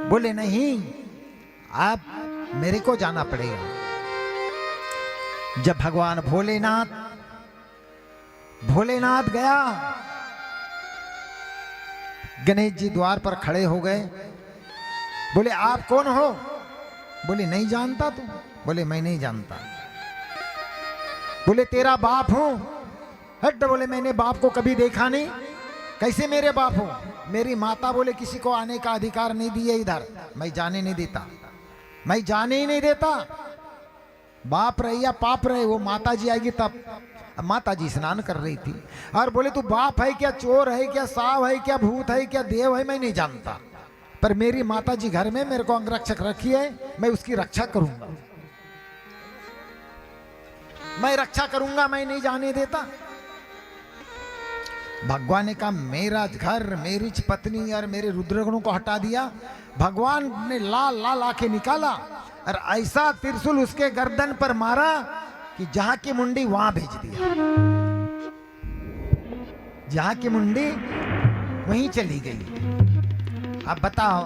बोले नहीं आप मेरे को जाना पड़ेगा। जब भगवान भोलेनाथ गया, गणेश जी द्वार पर खड़े हो गए। बोले आप कौन हो। बोले नहीं जानता तू। बोले मैं नहीं जानता। बोले तेरा बाप हूं। हट। बोले मैंने बाप को कभी देखा नहीं। कैसे मेरे बाप हो। मेरी माता बोले किसी को आने का अधिकार नहीं दिए इधर, मैं जाने नहीं देता, मैं जाने ही नहीं देता। बाप रहे या पाप रहे वो माता जी आएगी तब। माता जी स्नान कर रही थी और बोले तू बाप है क्या, चोर है क्या, सांव है क्या, भूत है क्या, देव है, मैं नहीं जानता, पर मेरी माता जी घर में मेरे को अंगरक्षक रखी है, मैं उसकी रक्षा करूंगा, मैं रक्षा करूंगा, मैं नहीं जाने देता। भगवान ने कहा मेरा घर, मेरी पत्नी और मेरे रुद्रगणों को हटा दिया। भगवान ने लाल लाल आके निकाला और ऐसा त्रिशूल उसके गर्दन पर मारा कि जहां की मुंडी वहां भेज दिया। जहां की मुंडी वहीं चली गई। अब बताओ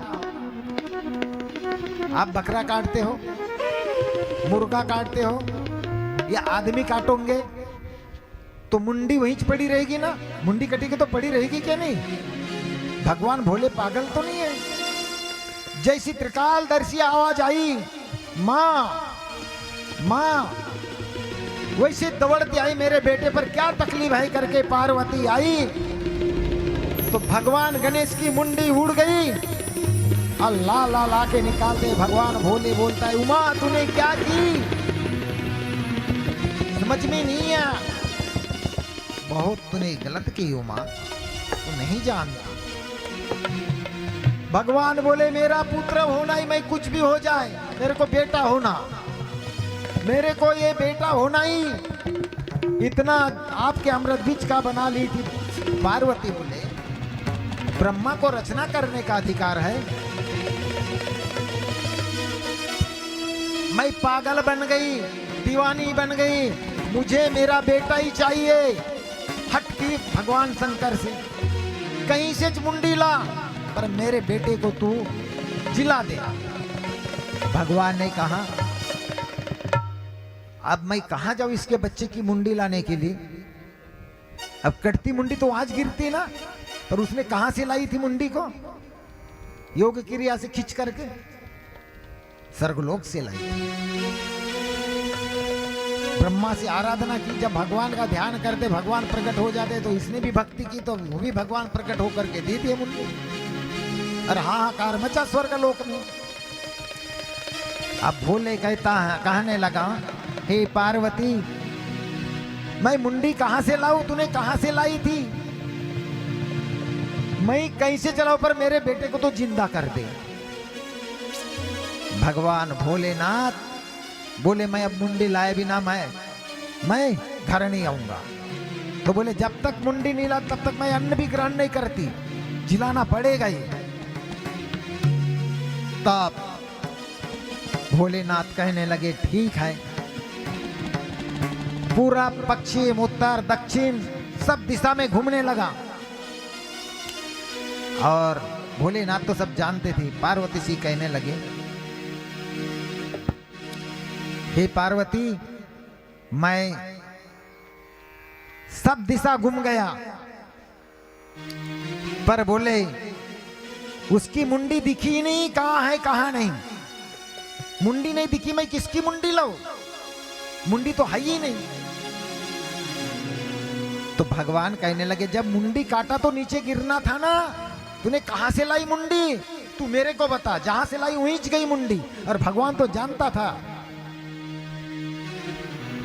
आप बकरा काटते हो, मुर्गा काटते हो या आदमी काटोगे तो मुंडी वहीं पड़ी रहेगी ना। मुंडी कटेगी तो पड़ी रहेगी क्या नहीं। भगवान भोले पागल तो नहीं है। जैसी त्रिकालदर्शी आवाज आई मां मां, वैसे दौड़ती आई मेरे बेटे पर क्या तकलीफ है करके पार्वती आई तो भगवान गणेश की मुंडी उड़ गई। अल्लाह ला ला के निकालते भगवान भोले बोलता है उमा तूने क्या की, समझ में नहीं आया। बहुत तूने गलत की उमा, तू नहीं जानता। भगवान बोले मेरा पुत्र होना ही, मैं कुछ भी हो जाए मेरे को बेटा होना, मेरे को ये बेटा होना ही। इतना आपके अमृत बीज का बना ली थी। पार्वती बोले ब्रह्मा को रचना करने का अधिकार है, मैं पागल बन गई, दीवानी बन गई, मुझे मेरा बेटा ही चाहिए। हटकी भगवान शंकर से कहीं से मुंडी ला, पर मेरे बेटे को तू जिला दे। भगवान ने कहा अब मैं कहां जाऊं इसके बच्चे की मुंडी लाने के लिए। अब कटती मुंडी तो आज गिरती ना, पर उसने कहां से लाई थी मुंडी को, योग क्रिया से खींच करके स्वर्गलोक से लाई। ब्रह्मा से आराधना की, जब भगवान का ध्यान करते भगवान प्रकट हो जाते, तो इसने भी भक्ति की तो वो भी भगवान प्रकट होकर के दी थी मुंडी। और हाहाकार मचा स्वर्गलोक में। अब भोले कहता है, कहने लगा हे पार्वती मैं मुंडी कहां से लाऊं, तूने कहां से लाई थी? मैं कहीं से चलाऊं, पर मेरे बेटे को तो जिंदा कर दे। भगवान भोलेनाथ बोले मैं अब मुंडी लाए बिना मैं घर नहीं आऊंगा। तो बोले जब तक मुंडी नहीं ला तब तक मैं अन्न भी ग्रहण नहीं करती, जिलाना पड़ेगा ही। तब भोलेनाथ कहने लगे ठीक है। पूरा पश्चिम उत्तर दक्षिण सब दिशा में घूमने लगा। और भोलेनाथ तो सब जानते थे। पार्वती जी कहने लगे हे पार्वती, मैं सब दिशा घूम गया, पर बोले उसकी मुंडी दिखी ही नहीं, कहां है कहां नहीं। मुंडी नहीं दिखी, मैं किसकी मुंडी लाऊं? मुंडी तो है ही नहीं। तो भगवान कहने लगे जब मुंडी काटा तो नीचे गिरना था ना, तूने कहां से लाई मुंडी? तू मेरे को बता, जहां से लाई वहीं गई मुंडी। और भगवान तो जानता था,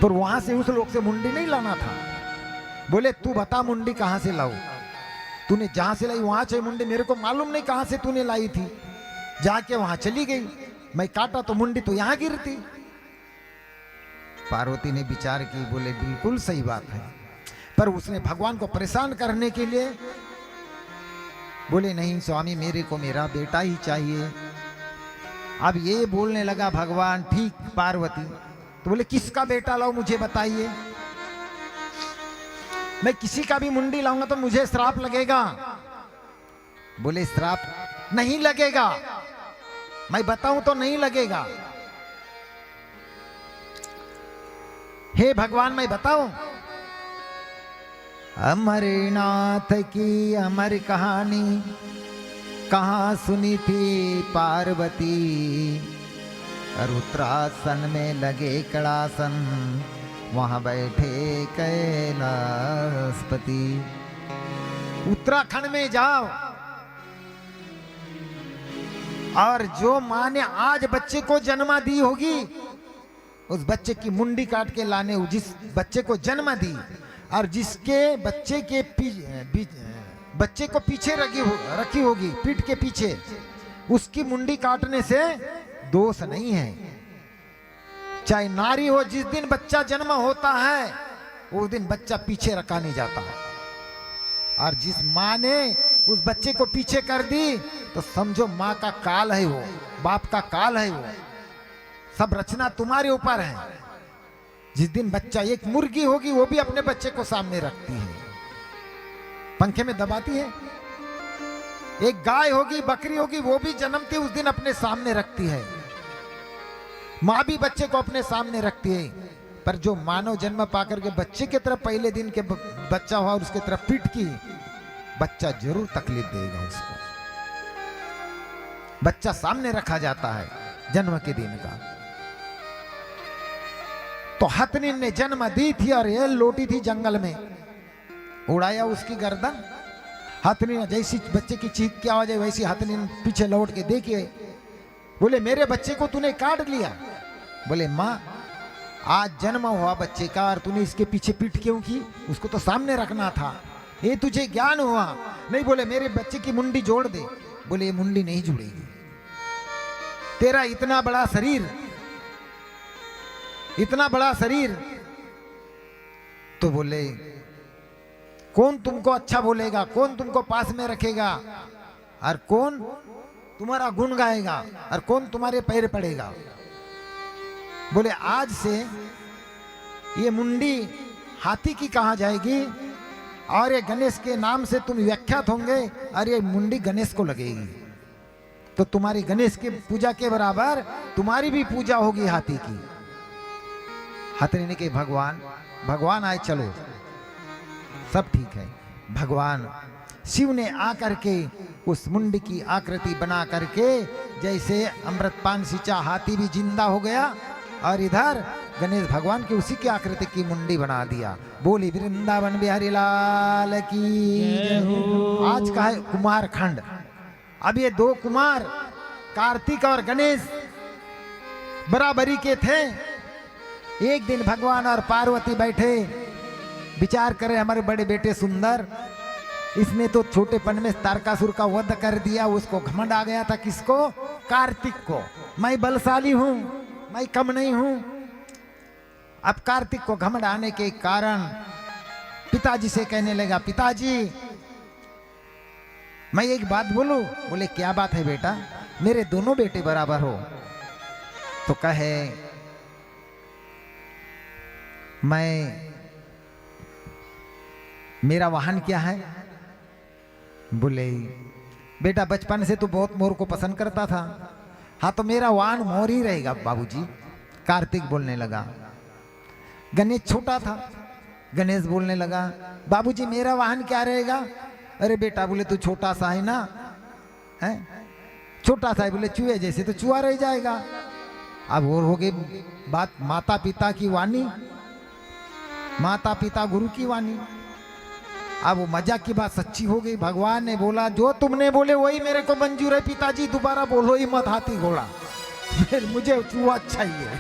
पर वहां से उस लोग से मुंडी नहीं लाना था। बोले तू बता मुंडी कहां से लाऊं? तूने जहां से लाई वहां चाहिए मुंडी, मेरे को मालूम नहीं कहां से तूने लाई थी। जाके वहां चली गई, मैं काटा तो मुंडी तो यहां गिरती। पार्वती ने विचार की, बोले बिल्कुल सही बात है, पर उसने भगवान को परेशान करने के लिए बोले नहीं स्वामी, मेरे को मेरा बेटा ही चाहिए। अब ये बोलने लगा भगवान, ठीक पार्वती, तो बोले किसका बेटा लाओ मुझे बताइए। मैं किसी का भी मुंडी लाऊंगा तो मुझे श्राप लगेगा। बोले श्राप नहीं लगेगा, मैं बताऊं तो नहीं लगेगा। हे भगवान मैं बताऊं? अमरनाथ की अमर कहानी कहाँ सुनी थी पार्वती, रुद्रासन में लगे कड़ासन, वहां बैठे कैलाशपति। उत्तराखंड में जाओ और जो माँ ने आज बच्चे को जन्म दी होगी, उस बच्चे की मुंडी काट के लाने, जिस बच्चे को जन्म दी और जिसके बच्चे के बच्चे को पीछे रखी होगी, पीठ के पीछे, उसकी मुंडी काटने से दोष नहीं है। चाहे नारी हो, जिस दिन बच्चा जन्म होता है उस दिन बच्चा पीछे रखा नहीं जाता। और जिस माँ ने उस बच्चे को पीछे कर दी तो समझो माँ का काल है वो, बाप का काल है वो, सब रचना तुम्हारे ऊपर है। जिस दिन बच्चा, एक मुर्गी होगी वो भी अपने बच्चे को सामने रखती है, पंखे में दबाती है। एक गाय होगी, बकरी होगी, वो भी जन्मती उस दिन अपने सामने रखती है। माँ भी बच्चे को अपने सामने रखती है। पर जो मानव जन्म पाकर के बच्चे की तरफ पहले दिन के बच्चा हुआ और उसके तरफ पीठ की, बच्चा जरूर तकलीफ देगा उसको। बच्चा सामने रखा जाता है जन्म के दिन का। तो हथनी ने जन्म दी थी और ये लोटी थी जंगल में, उड़ाया उसकी गर्दन। हथनी ने जैसी बच्चे की चीख की आवाज है वैसी हथनी ने पीछे लौट के देखिए, बोले मेरे बच्चे को तूने काट लिया। बोले माँ आज जन्म हुआ बच्चे का और तूने इसके पीछे पीठ क्यों की? उसको तो सामने रखना था, ये तुझे ज्ञान हुआ नहीं? बोले मेरे बच्चे की मुंडी जोड़ दे। बोले ये मुंडी नहीं जुड़ेगी, तेरा इतना बड़ा शरीर, इतना बड़ा शरीर। तो बोले कौन तुमको अच्छा बोलेगा, कौन तुमको पास में रखेगा, और कौन तुम्हारा गुण गाएगा, और कौन तुम्हारे पैर पड़ेगा? बोले आज से ये मुंडी हाथी की कहा जाएगी और ये गणेश के नाम से तुम व्याख्यात होंगे और ये मुंडी गणेश को लगेगी। तो तुम्हारी गणेश की पूजा के बराबर तुम्हारी भी पूजा होगी हाथी की। हाथी ने कहा भगवान आए, चलो सब ठीक है। भगवान शिव ने आकर के उस मुंडी की आकृति बना करके जैसे अमृतपान सिंचा, हाथी भी जिंदा हो गया और इधर गणेश भगवान की उसी की आकृति की मुंडी बना दिया। बोली वृंदावन बिहारी लाल की जय हो। आज का है कुमार खंड। अब ये दो कुमार कार्तिक और गणेश बराबरी के थे। एक दिन भगवान और पार्वती बैठे विचार करें हमारे बड़े बेटे सुंदर, इसने तो छोटेपन में तारकासुर का वध कर दिया। उसको घमंड आ गया था किसको? कार्तिक को। मैं बलशाली हूं, मैं कम नहीं हूं। अब कार्तिक को घमंड आने के कारण पिताजी से कहने लगा, पिताजी मैं एक बात बोलूं? बोले क्या बात है बेटा? मेरे दोनों बेटे बराबर हो। तो कहे मेरा वाहन क्या है? बोले बेटा बचपन से तो बहुत मोर को पसंद करता था। हाँ तो मेरा वाहन मोर ही रहेगा बाबूजी। कार्तिक बोलने लगा। गणेश छोटा था, गणेश बोलने लगा, बाबूजी मेरा वाहन क्या रहेगा? अरे बेटा, बोले तू छोटा सा है ना, है छोटा सा है, बोले चूहे जैसे तो चूहा रह जाएगा। अब और हो गई बात माता पिता की वाणी, माता पिता गुरु की वाणी। अब वो मजाक की बात सच्ची हो गई। भगवान ने बोला जो तुमने बोले वही मेरे को मंजूर है पिताजी, दोबारा बोलो ही मत हाथी घोड़ा, फिर मुझे चूहा चाहिए,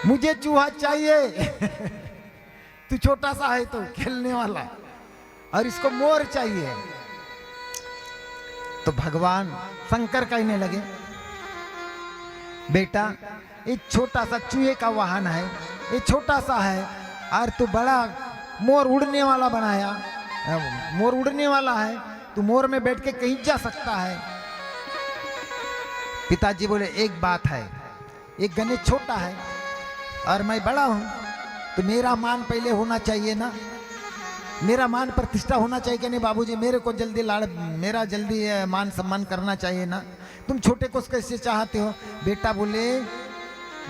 मुझे चूहा चाहिए। तू छोटा सा है तो खेलने वाला, और इसको मोर चाहिए। तो भगवान शंकर कहने लगे, बेटा ये छोटा सा चूहे का वाहन है, ये छोटा सा है, और तू बड़ा मोर उड़ने वाला बनाया, मोर उड़ने वाला है, तू मोर में बैठ के कहीं जा सकता है। पिताजी बोले एक बात है, एक गणेश छोटा है और मैं बड़ा हूं, तो मेरा मान पहले होना चाहिए ना, मेरा मान प्रतिष्ठा होना चाहिए कि नहीं बाबूजी? मेरे को जल्दी मेरा जल्दी मान सम्मान करना चाहिए ना। तुम छोटे को कैसे चाहते हो? बेटा बोले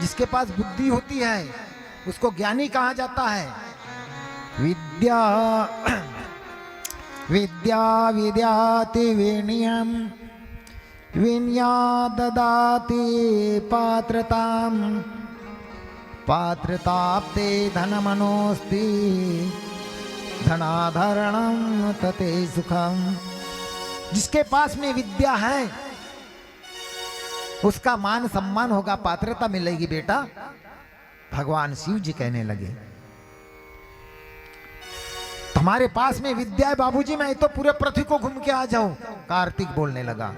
जिसके पास बुद्धि होती है उसको ज्ञानी कहा जाता है। विद्या विद्या विद्याति विनयम विनया ददाति पात्रताम पात्रताप्ते धनमनोस्ति धनाधरणम तते सुखम। जिसके पास में विद्या है उसका मान सम्मान होगा, पात्रता मिलेगी बेटा। भगवान शिव जी कहने लगे तुम्हारे पास में विद्या है बाबूजी, मैं तो पूरे पृथ्वी को घूम के आ जाऊं। कार्तिक बोलने लगा।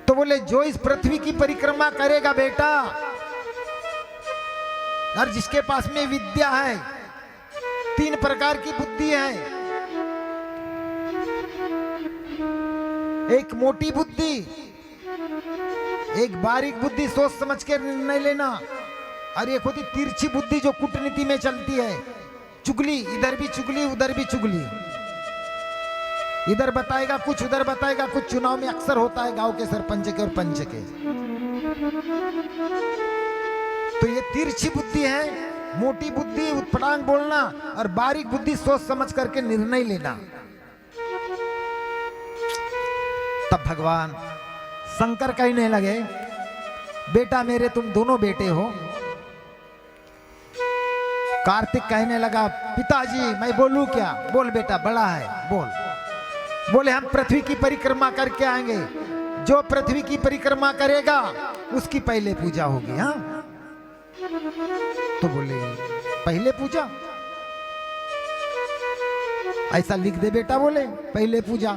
तो बोले जो इस पृथ्वी की परिक्रमा करेगा बेटा, और जिसके पास में विद्या है, 3 प्रकार की बुद्धि है, एक मोटी बुद्धि, एक बारीक बुद्धि सोच समझ के निर्णय लेना, और एक होती तिरछी बुद्धि जो कूटनीति में चलती है, चुगली, इधर भी चुगली उधर भी चुगली, इधर बताएगा कुछ उधर बताएगा कुछ। चुनाव में अक्सर होता है गांव के सरपंच के और पंच के। तो ये तिरछी बुद्धि है, मोटी बुद्धि उत्पटांग बोलना, और बारीक बुद्धि सोच समझ करके निर्णय लेना। तब भगवान शंकर कहने लगे बेटा मेरे तुम दोनों बेटे हो। कार्तिक कहने लगा पिताजी मैं बोलूं क्या? बोल बेटा, बड़ा है बोल। बोले हम पृथ्वी की परिक्रमा करके आएंगे, जो पृथ्वी की परिक्रमा करेगा उसकी पहले पूजा होगी। हाँ तो बोले पहले पूजा? ऐसा लिख दे बेटा, बोले पहले पूजा,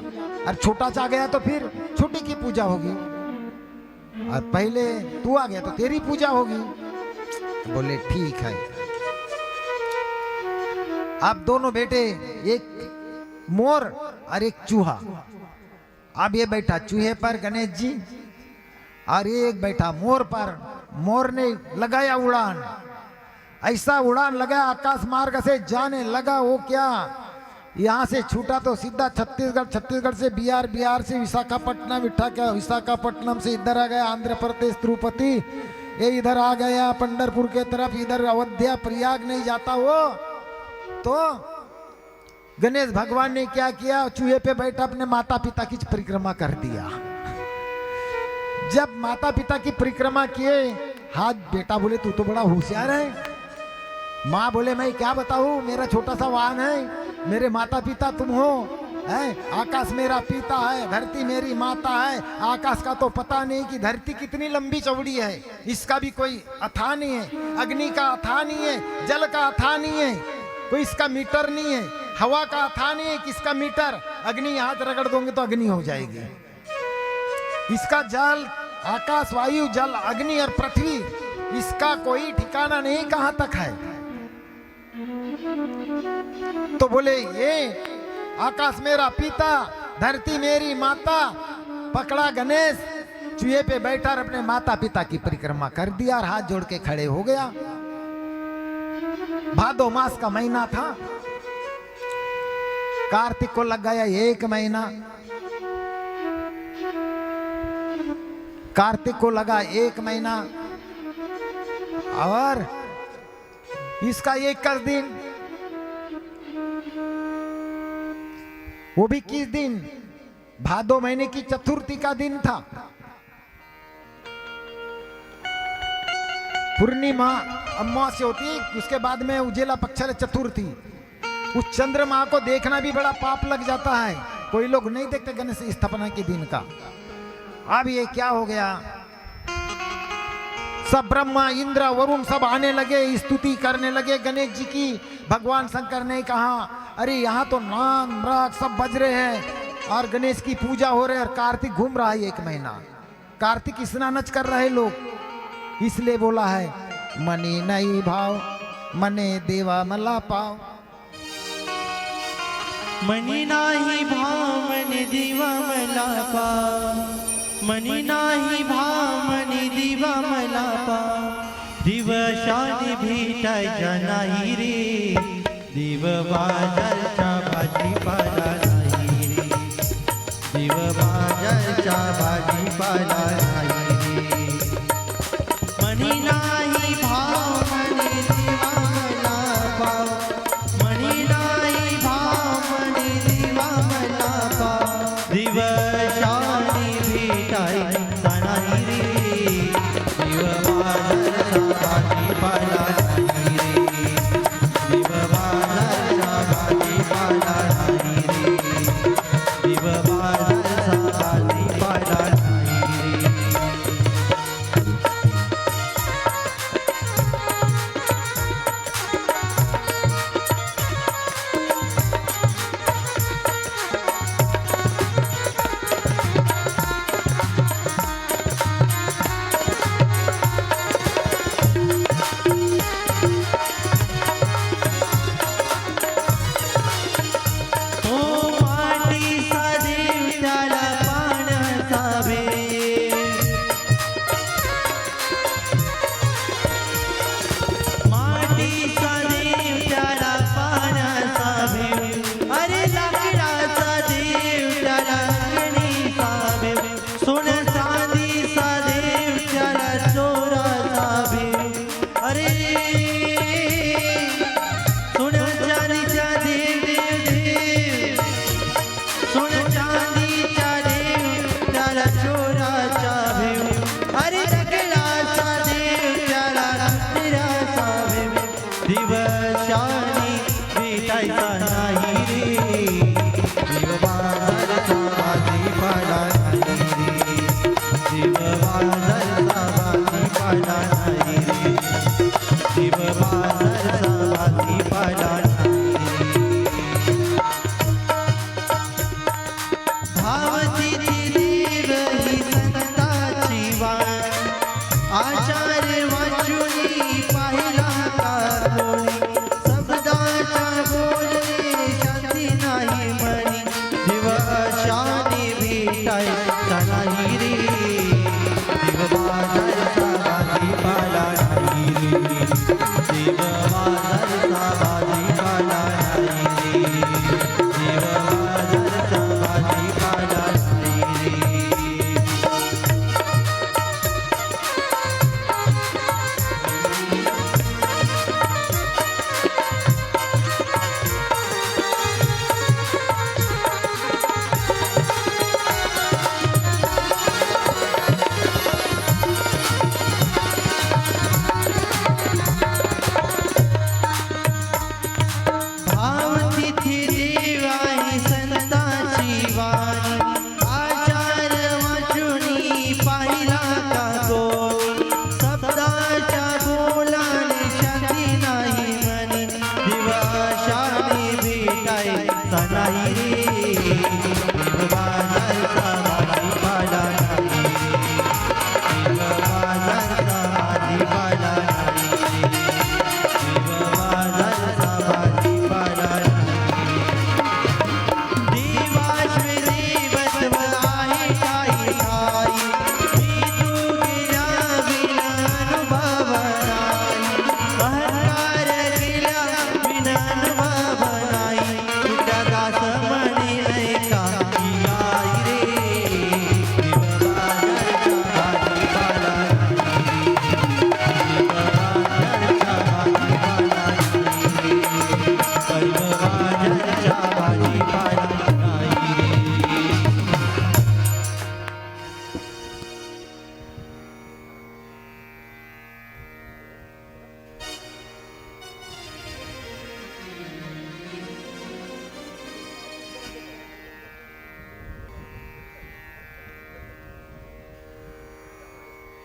और छोटा सा गया तो फिर छोटी की पूजा होगी, और पहले तू आ गया तो तेरी पूजा होगी। बोले ठीक है। अब दोनों बेटे, एक मोर और एक चूहा। अब ये बैठा चूहे पर गणेश जी, और एक बैठा मोर पर। मोर ने लगाया उड़ान, ऐसा उड़ान लगाया आकाश मार्ग से, जाने लगा वो क्या, यहाँ से छूटा तो सीधा छत्तीसगढ़, छत्तीसगढ़ से बिहार, बिहार से विशाखापट्टनम, विशाखापट्टनम से इधर आ गया आंध्र प्रदेश तिरुपति, ये इधर आ गया पंढरपुर के तरफ, इधर अयोध्या प्रयाग नहीं जाता वो। तो गणेश भगवान ने क्या किया, चूहे पे बैठा अपने माता पिता की परिक्रमा कर दिया। जब माता पिता की परिक्रमा किए, हाथ बेटा बोले तू तो बड़ा होशियार है। माँ बोले मैं क्या बताऊं, मेरा छोटा सा वाहन है, मेरे माता पिता तुम हो, है। आकाश मेरा पिता है, धरती मेरी माता है। आकाश का तो पता नहीं कि धरती कितनी लंबी चौड़ी है, इसका भी कोई अथा नहीं है। अग्नि का अथा नहीं है, जल का अथा नहीं है, कोई इसका मीटर नहीं है। हवा का अथा नहीं है, किसका मीटर। अग्नि हाथ रगड़ दोगे तो अग्नि हो जाएगी। इसका जल, आकाश, वायु, जल, अग्नि और पृथ्वी, इसका कोई ठिकाना नहीं कहां तक है। तो बोले ये आकाश मेरा पिता, धरती मेरी माता। पकड़ा गणेश, चूहे पे बैठा और अपने माता पिता की परिक्रमा कर दिया और हाथ जोड़ के खड़े हो गया। भादो मास का महीना था, कार्तिक को लग गया 1 महीना। कार्तिक को लगा 1 महीना और इसका 21 दिन, वो भी किस दिन, भादो महीने की चतुर्थी का दिन था। पूर्णिमा अमावस्या होती है, उसके बाद में उजेला पक्ष चतुर्थी। उस चंद्रमा को देखना भी बड़ा पाप लग जाता है, कोई लोग नहीं देखते गणेश स्थापना के दिन का। अब ये क्या हो गया, सब ब्रह्मा इंद्र वरुण सब आने लगे, स्तुति करने लगे गणेश जी की। भगवान शंकर ने कहा अरे यहाँ तो नाग मृग सब बज रहे हैं और गणेश की पूजा हो रही है और कार्तिक घूम रहा है 1 महीना। कार्तिक स्नानच कर रहे लोग, इसलिए बोला है मनी नहीं भाव मने देवा मला पाव। मनी नाही भाव मने देवा मला पाव, मनी नाही भाव मने देवा मला पाव। दिवसाने भेटायच्या नाही रे, देव बाजारच्या भाजीपाला नाही रे, देव बाजारच्या भाजीपाला नाही रे। मनी नाही भाव मने देवा मला पाव, मनी नाही भाव मने देवा मला पाव। दिवसाने भेटायचा नाही रे, देव बाजारच्या भाजीपाला नाही रे, देव बाजारच्या भाजीपाला नाही रे, देव बाजारचा भाजीपाला नाही रे। आचार्य वाचुनी पाहिला का कोणी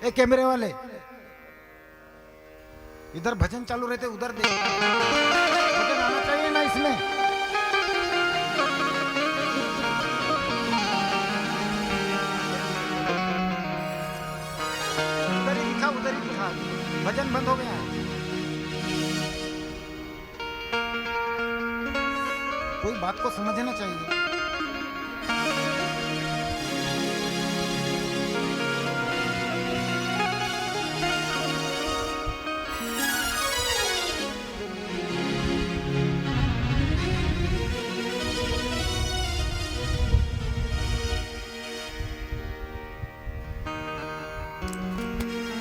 ए कैमरे वाले, इधर भजन चालू रहते उधर देख, भजन आना चाहिए ना इसमें। उधर ही दिखा, भजन बंद हो गया है। कोई बात को समझना चाहिए।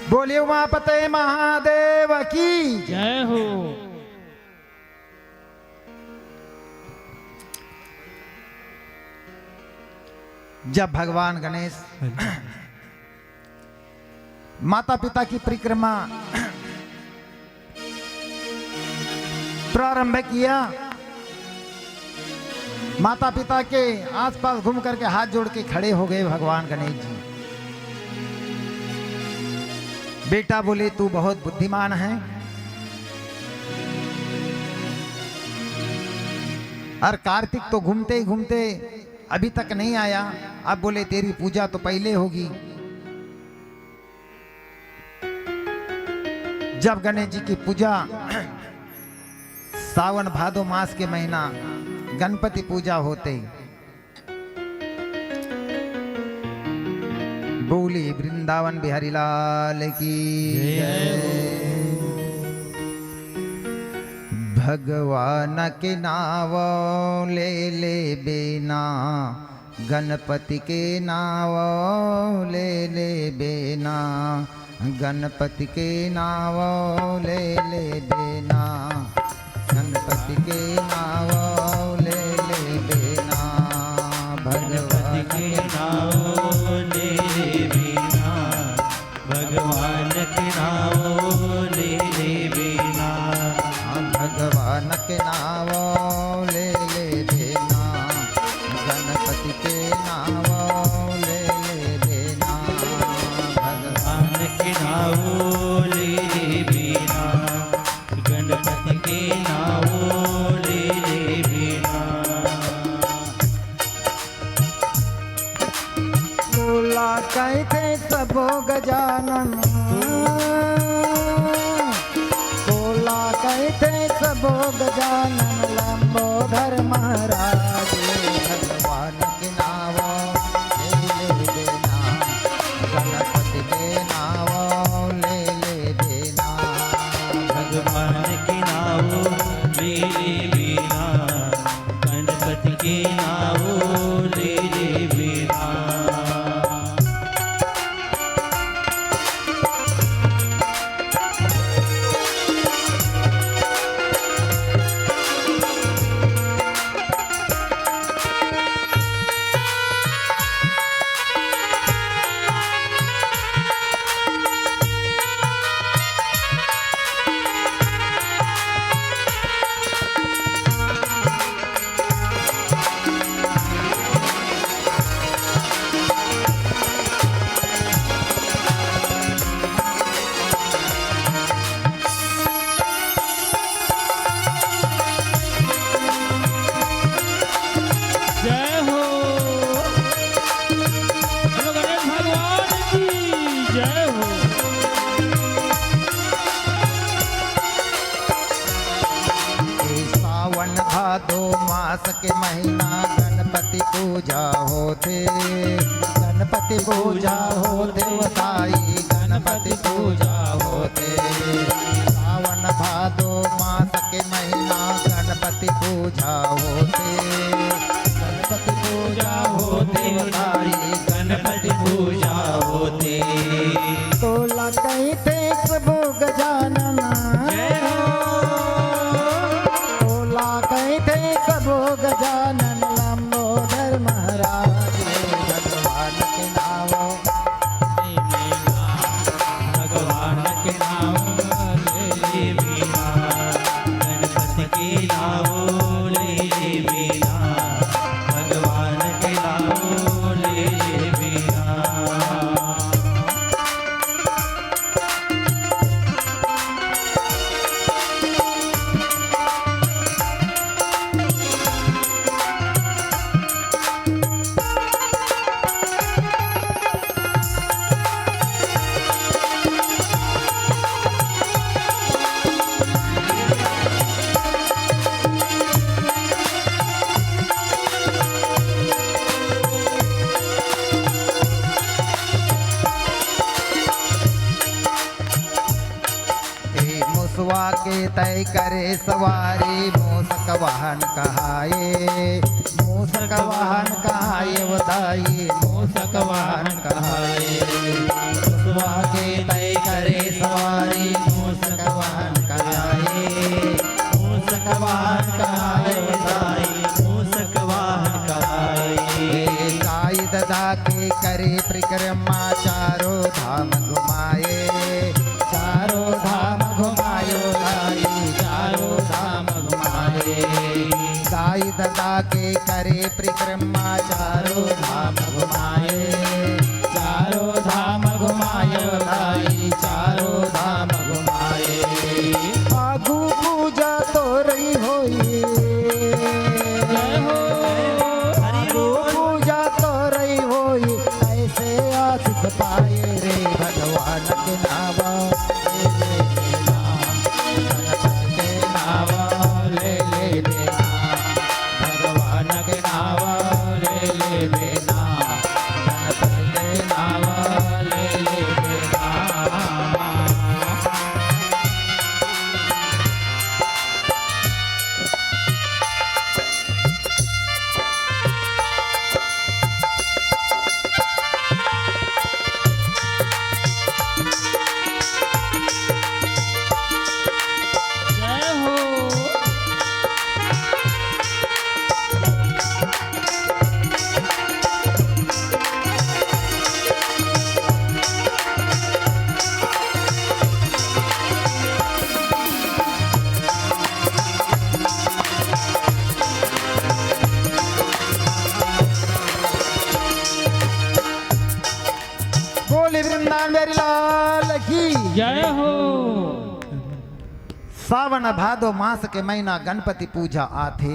बोलिए उमापते महादेव की जय हो। जब भगवान गणेश माता पिता की परिक्रमा प्रारंभ किया, माता पिता के आसपास घूम करके हाथ जोड़ के खड़े हो गए भगवान गणेश जी। बेटा बोले तू बहुत बुद्धिमान है, और कार्तिक तो घूमते ही घूमते अभी तक नहीं आया, अब बोले तेरी पूजा तो पहले होगी। जब गणेश जी की पूजा सावन भादो मास के महीना गणपति पूजा होते, बोली वृंदावन बिहारी लाल की भगवान के नाव ले ले बेना, गणपति के नाव ले ले बेना, गणपति के नाव ले ले बेना, गणपति के नाव ले ले बेना, भगवान के नाव ले ले बेना, भगवान के नाव ले ले बेना, भगवान के नाव ले ले बेना, गणपति के नाव ले ले बेना, भगवान के नाव ले ले बेना, गणपति के नाव ले ले बेना। बोला कहते सबो गजानन, बोला कहते सबो गजानन, लंबोदर महाराज, भगवान के नाव ले ले देना, गणपति के नाव ले ले देना, भगवान के नाव ले ले देना, गणपति के नाव ले ले देना। भादो मास के महीना गणपति पूजा होते, गणपति पूजा होते वताई, गणपति पूजा होते, सावन भादो मास के महीना गणपति पूजा होते, गणपति पूजा होते वताई, गणपति पूजा होते। तोला कहते सब गजानन, कहते सबो गजानन, लंबोदर महाराज, भगवान के नाव ले लेना, भगवान मुसवा के तय करे सवारी मूसक वाहन कहाए, मूसक वाहन कहाए बताइए, मूसक वाहन कहाए। मुसवा के तय करे सवारी मूसक वाहन कहाए, मूसक वाहन कहाए बताइए, मूसक वाहन कहाए। गाय ददा के करे परिक्रमा चारों धाम घुमाए, चारों धाम घुमायो लाई, चारों धाम घुमाए। गाय ददा के करे परिक्रमा चारों धाम घुमाए, चारों धाम घुमायो लाई, चारों धाम घुमाए। आगू पूजा तो रही होई, आगू पूजा तो रही होई, ऐसे आशीष पाए रे भगवान के नावा ले ले देना, भगवान के नावा ले ले देना, गणपति के नावा ले ले देना। जय हो। बोले वृंदावन बिहारी लाल की जय हो। सावन भादो मास के महीना गणपति पूजा आथे,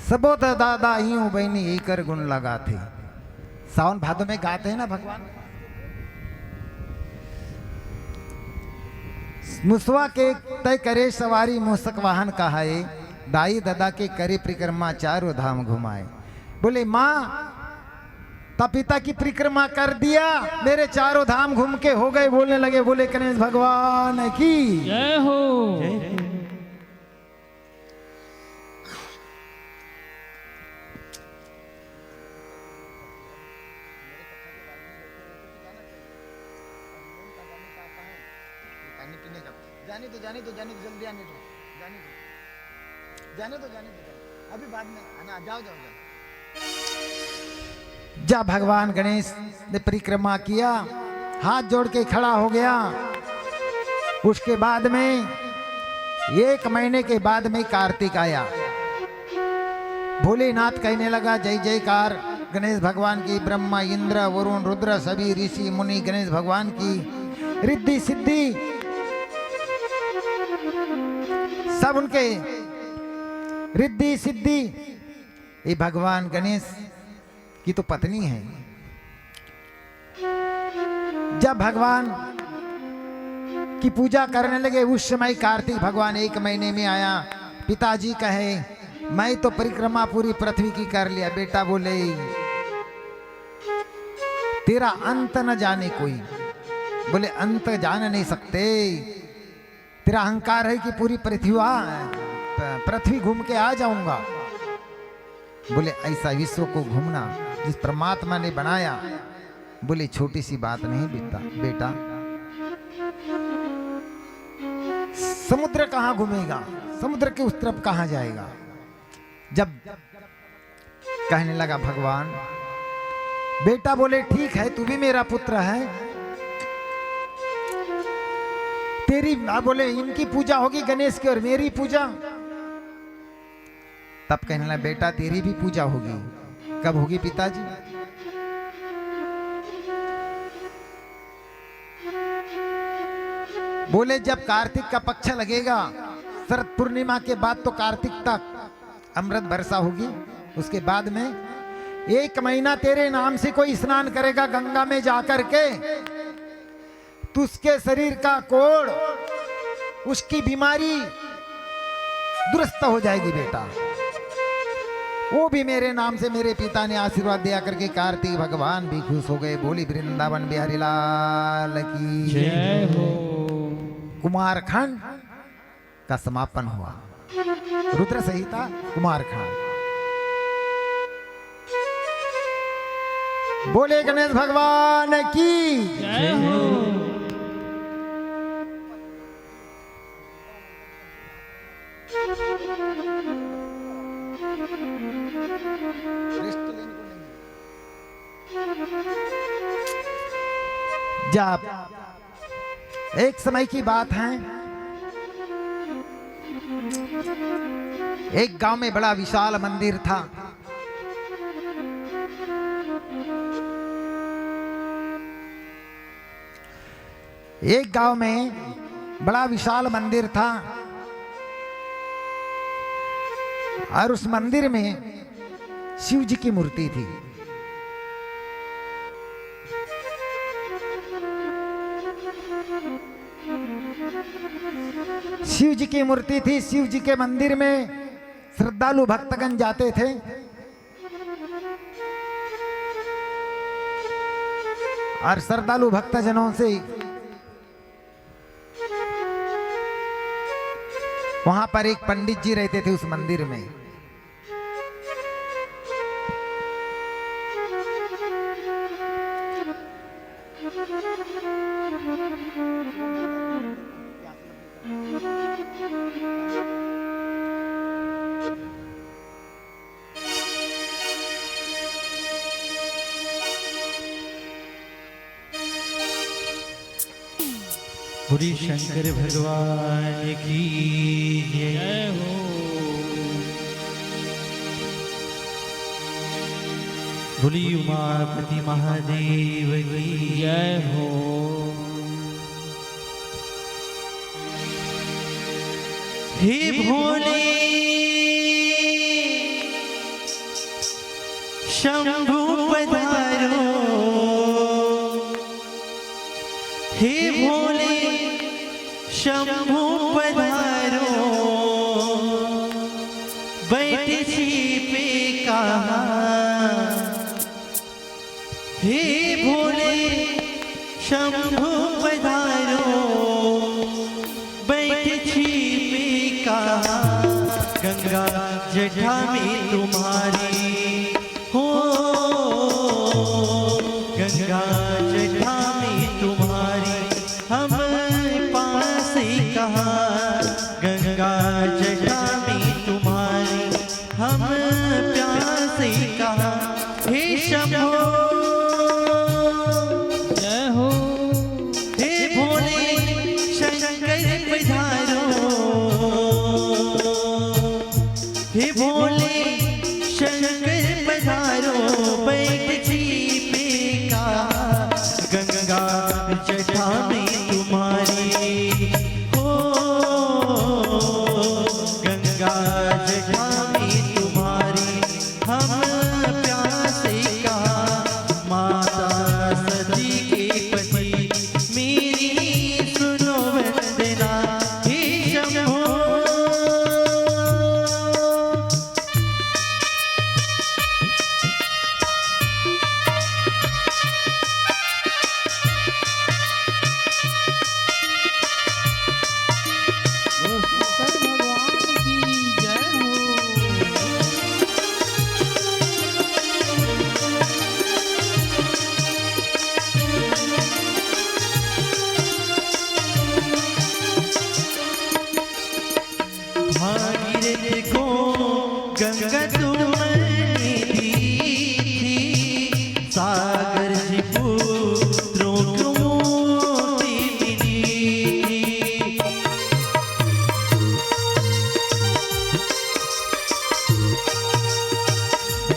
सबोत दादा यूं बहनी एकर गुण लगाथे। सावन भादो में गाते हैं ना भगवान। मुसवा के तय करे सवारी मूसक वाहन कहाए, दाई दादा के करे परिक्रमा चारों धाम घुमाए। बोले माँ पिता की परिक्रमा कर दिया, मेरे चारों धाम घूम के हो गए। बोलने लगे, बोले गणेश भगवान की जय हो। जाने दो जल्दी आने दो, जाने दो अभी बाद में आना, जाओ। जब भगवान गणेश ने परिक्रमा किया, हाथ जोड़ के खड़ा हो गया। उसके बाद में 1 महीने के बाद में कार्तिक आया। भोलेनाथ कहने लगा जय जयकार गणेश भगवान की। ब्रह्मा इंद्र वरुण रुद्र सभी ऋषि मुनि गणेश भगवान की रिद्धि सिद्धि सब उनके रिद्धि सिद्धि। ये भगवान गणेश की तो पत्नी है। जब भगवान की पूजा करने लगे उस समय कार्तिक भगवान 1 महीने में आया। पिताजी कहे मैं तो परिक्रमा पूरी पृथ्वी की कर लिया। बेटा बोले तेरा अंत न जाने कोई। बोले अंत जान नहीं सकते, तेरा अहंकार है कि पूरी पृथ्वी घूम के आ जाऊंगा। बोले ऐसा विश्व को घूमना जिस परमात्मा ने बनाया, बोले छोटी सी बात नहीं बेटा। समुद्र कहाँ घूमेगा, समुद्र के उस तरफ कहाँ जाएगा। जब कहने लगा भगवान, बेटा बोले ठीक है तू भी मेरा पुत्र है, तेरी बोले इनकी पूजा होगी गणेश की और मेरी पूजा। तब कहने लगा बेटा तेरी भी पूजा होगी। कब होगी पिताजी? बोले जब कार्तिक का पक्ष लगेगा, शरद पूर्णिमा के बाद तो कार्तिक तक अमृत वर्षा होगी। उसके बाद में 1 महीना तेरे नाम से कोई स्नान करेगा गंगा में जाकर के, तो उसके शरीर का कोढ़, उसकी बीमारी दुरुस्त हो जाएगी बेटा। वो भी मेरे नाम से मेरे पिता ने आशीर्वाद दिया करके कार्तिक भगवान भी खुश हो गए। बोली वृंदावन बिहारी लाल की जय हो। कुमारखंड का समापन हुआ। रुद्र संहिता कुमारखंड। बोले गणेश भगवान की जय हो। जब एक समय की बात है, एक गांव में बड़ा विशाल मंदिर था। एक गांव में बड़ा विशाल मंदिर था और उस मंदिर में शिव जी की मूर्ति थी। शिव जी की मूर्ति थी। शिव जी के मंदिर में श्रद्धालु भक्तगण जाते थे। और श्रद्धालु भक्तजनों से वहां पर एक पंडित जी रहते थे उस मंदिर में। बोली शंकर भगवान की जय। जय हो। बोली उमापति महादेव की जय हो। हे भोले शंभु पधारो, हे भोले शंभु पधारो, बैठ छिपे कहाँ। हे भोले शंभु पधारो, बैठ छिपे कहाँ। गंगा जटा में तुम्हारी हो, गंगा जटा में तुम्हारी हम पास कहाँ। गंगा जटा में तुम्हारी हम प्यास कहाँ। हे शंभो जय हो। हे भोले शंकर पधारो, हे भोले शंकर पधारो, बैठ छिपे कहाँ। गंगा जटा में तुम्हारी हो, गंगा जटा में तुम्हारी हम प्यास कहाँ। माता सती के पति मेरी सुनो वंदना। हे शंभो शंकर भगवान की जय हो। भागीरथ को गंगा तुमने दी थी, सागर से पुत्रों को मोती मिली थी।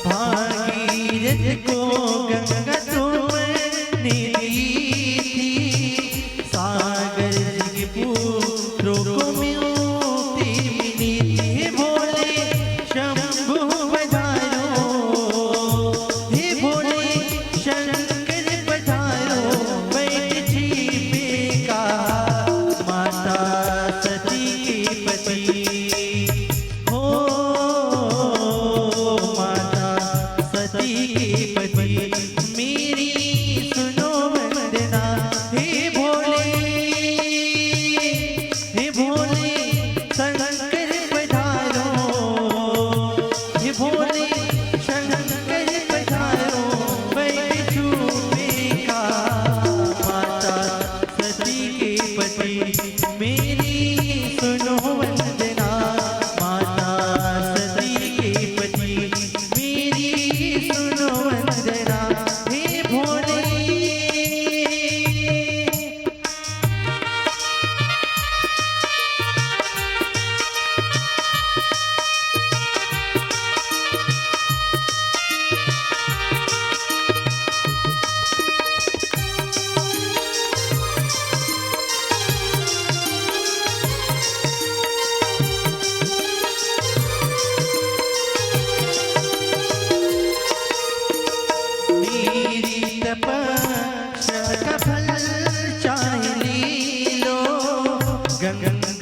भागीरथ को गंगा तुमने दी थी, सागर से पुत्रों को मोती मिली थी। भोले शंभु पधारो, हे भोले शंकर पधारो, बैठ छिपे कहाँ। माता सती के पति हो, माता सती के पति मेरी सुनो वंदना। हे भोले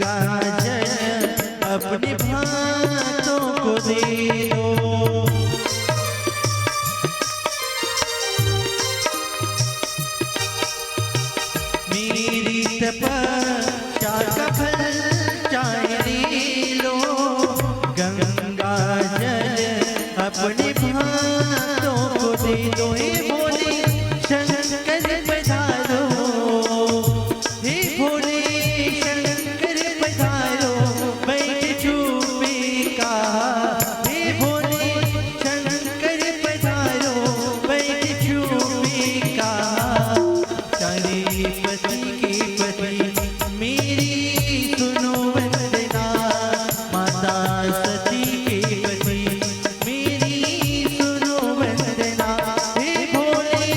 गंगा जल अपने भक्तों को दे दो। मेरी तपस्या का फल चाहे ले लो, गंगा जल अपने भक्तों को दे दो। हे भोले शंकर पधारो, हे भोले शंकर पधारो, बैठ चुपे का। हे भोले शंकर पधारो, बैठ चुपे का। तारे पति के पति मेरी सुनो वंदना, माता सती के पति मेरी सुनो वंदना। हे भोले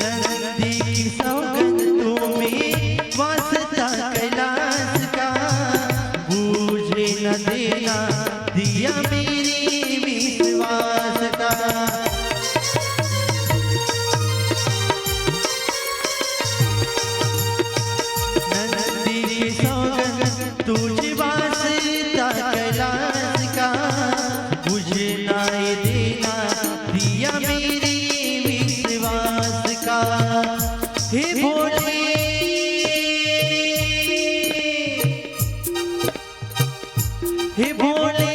नंदी की सौगंध तुम्हें वास्ता कैलाश का, बूझे न देना दिया मेरी विश्वास का। नंदी की सौगंध तुझे वास्ता कैलाश का, बुझे न देना दिया मेरी विश्वास का। हे भोले हे भोले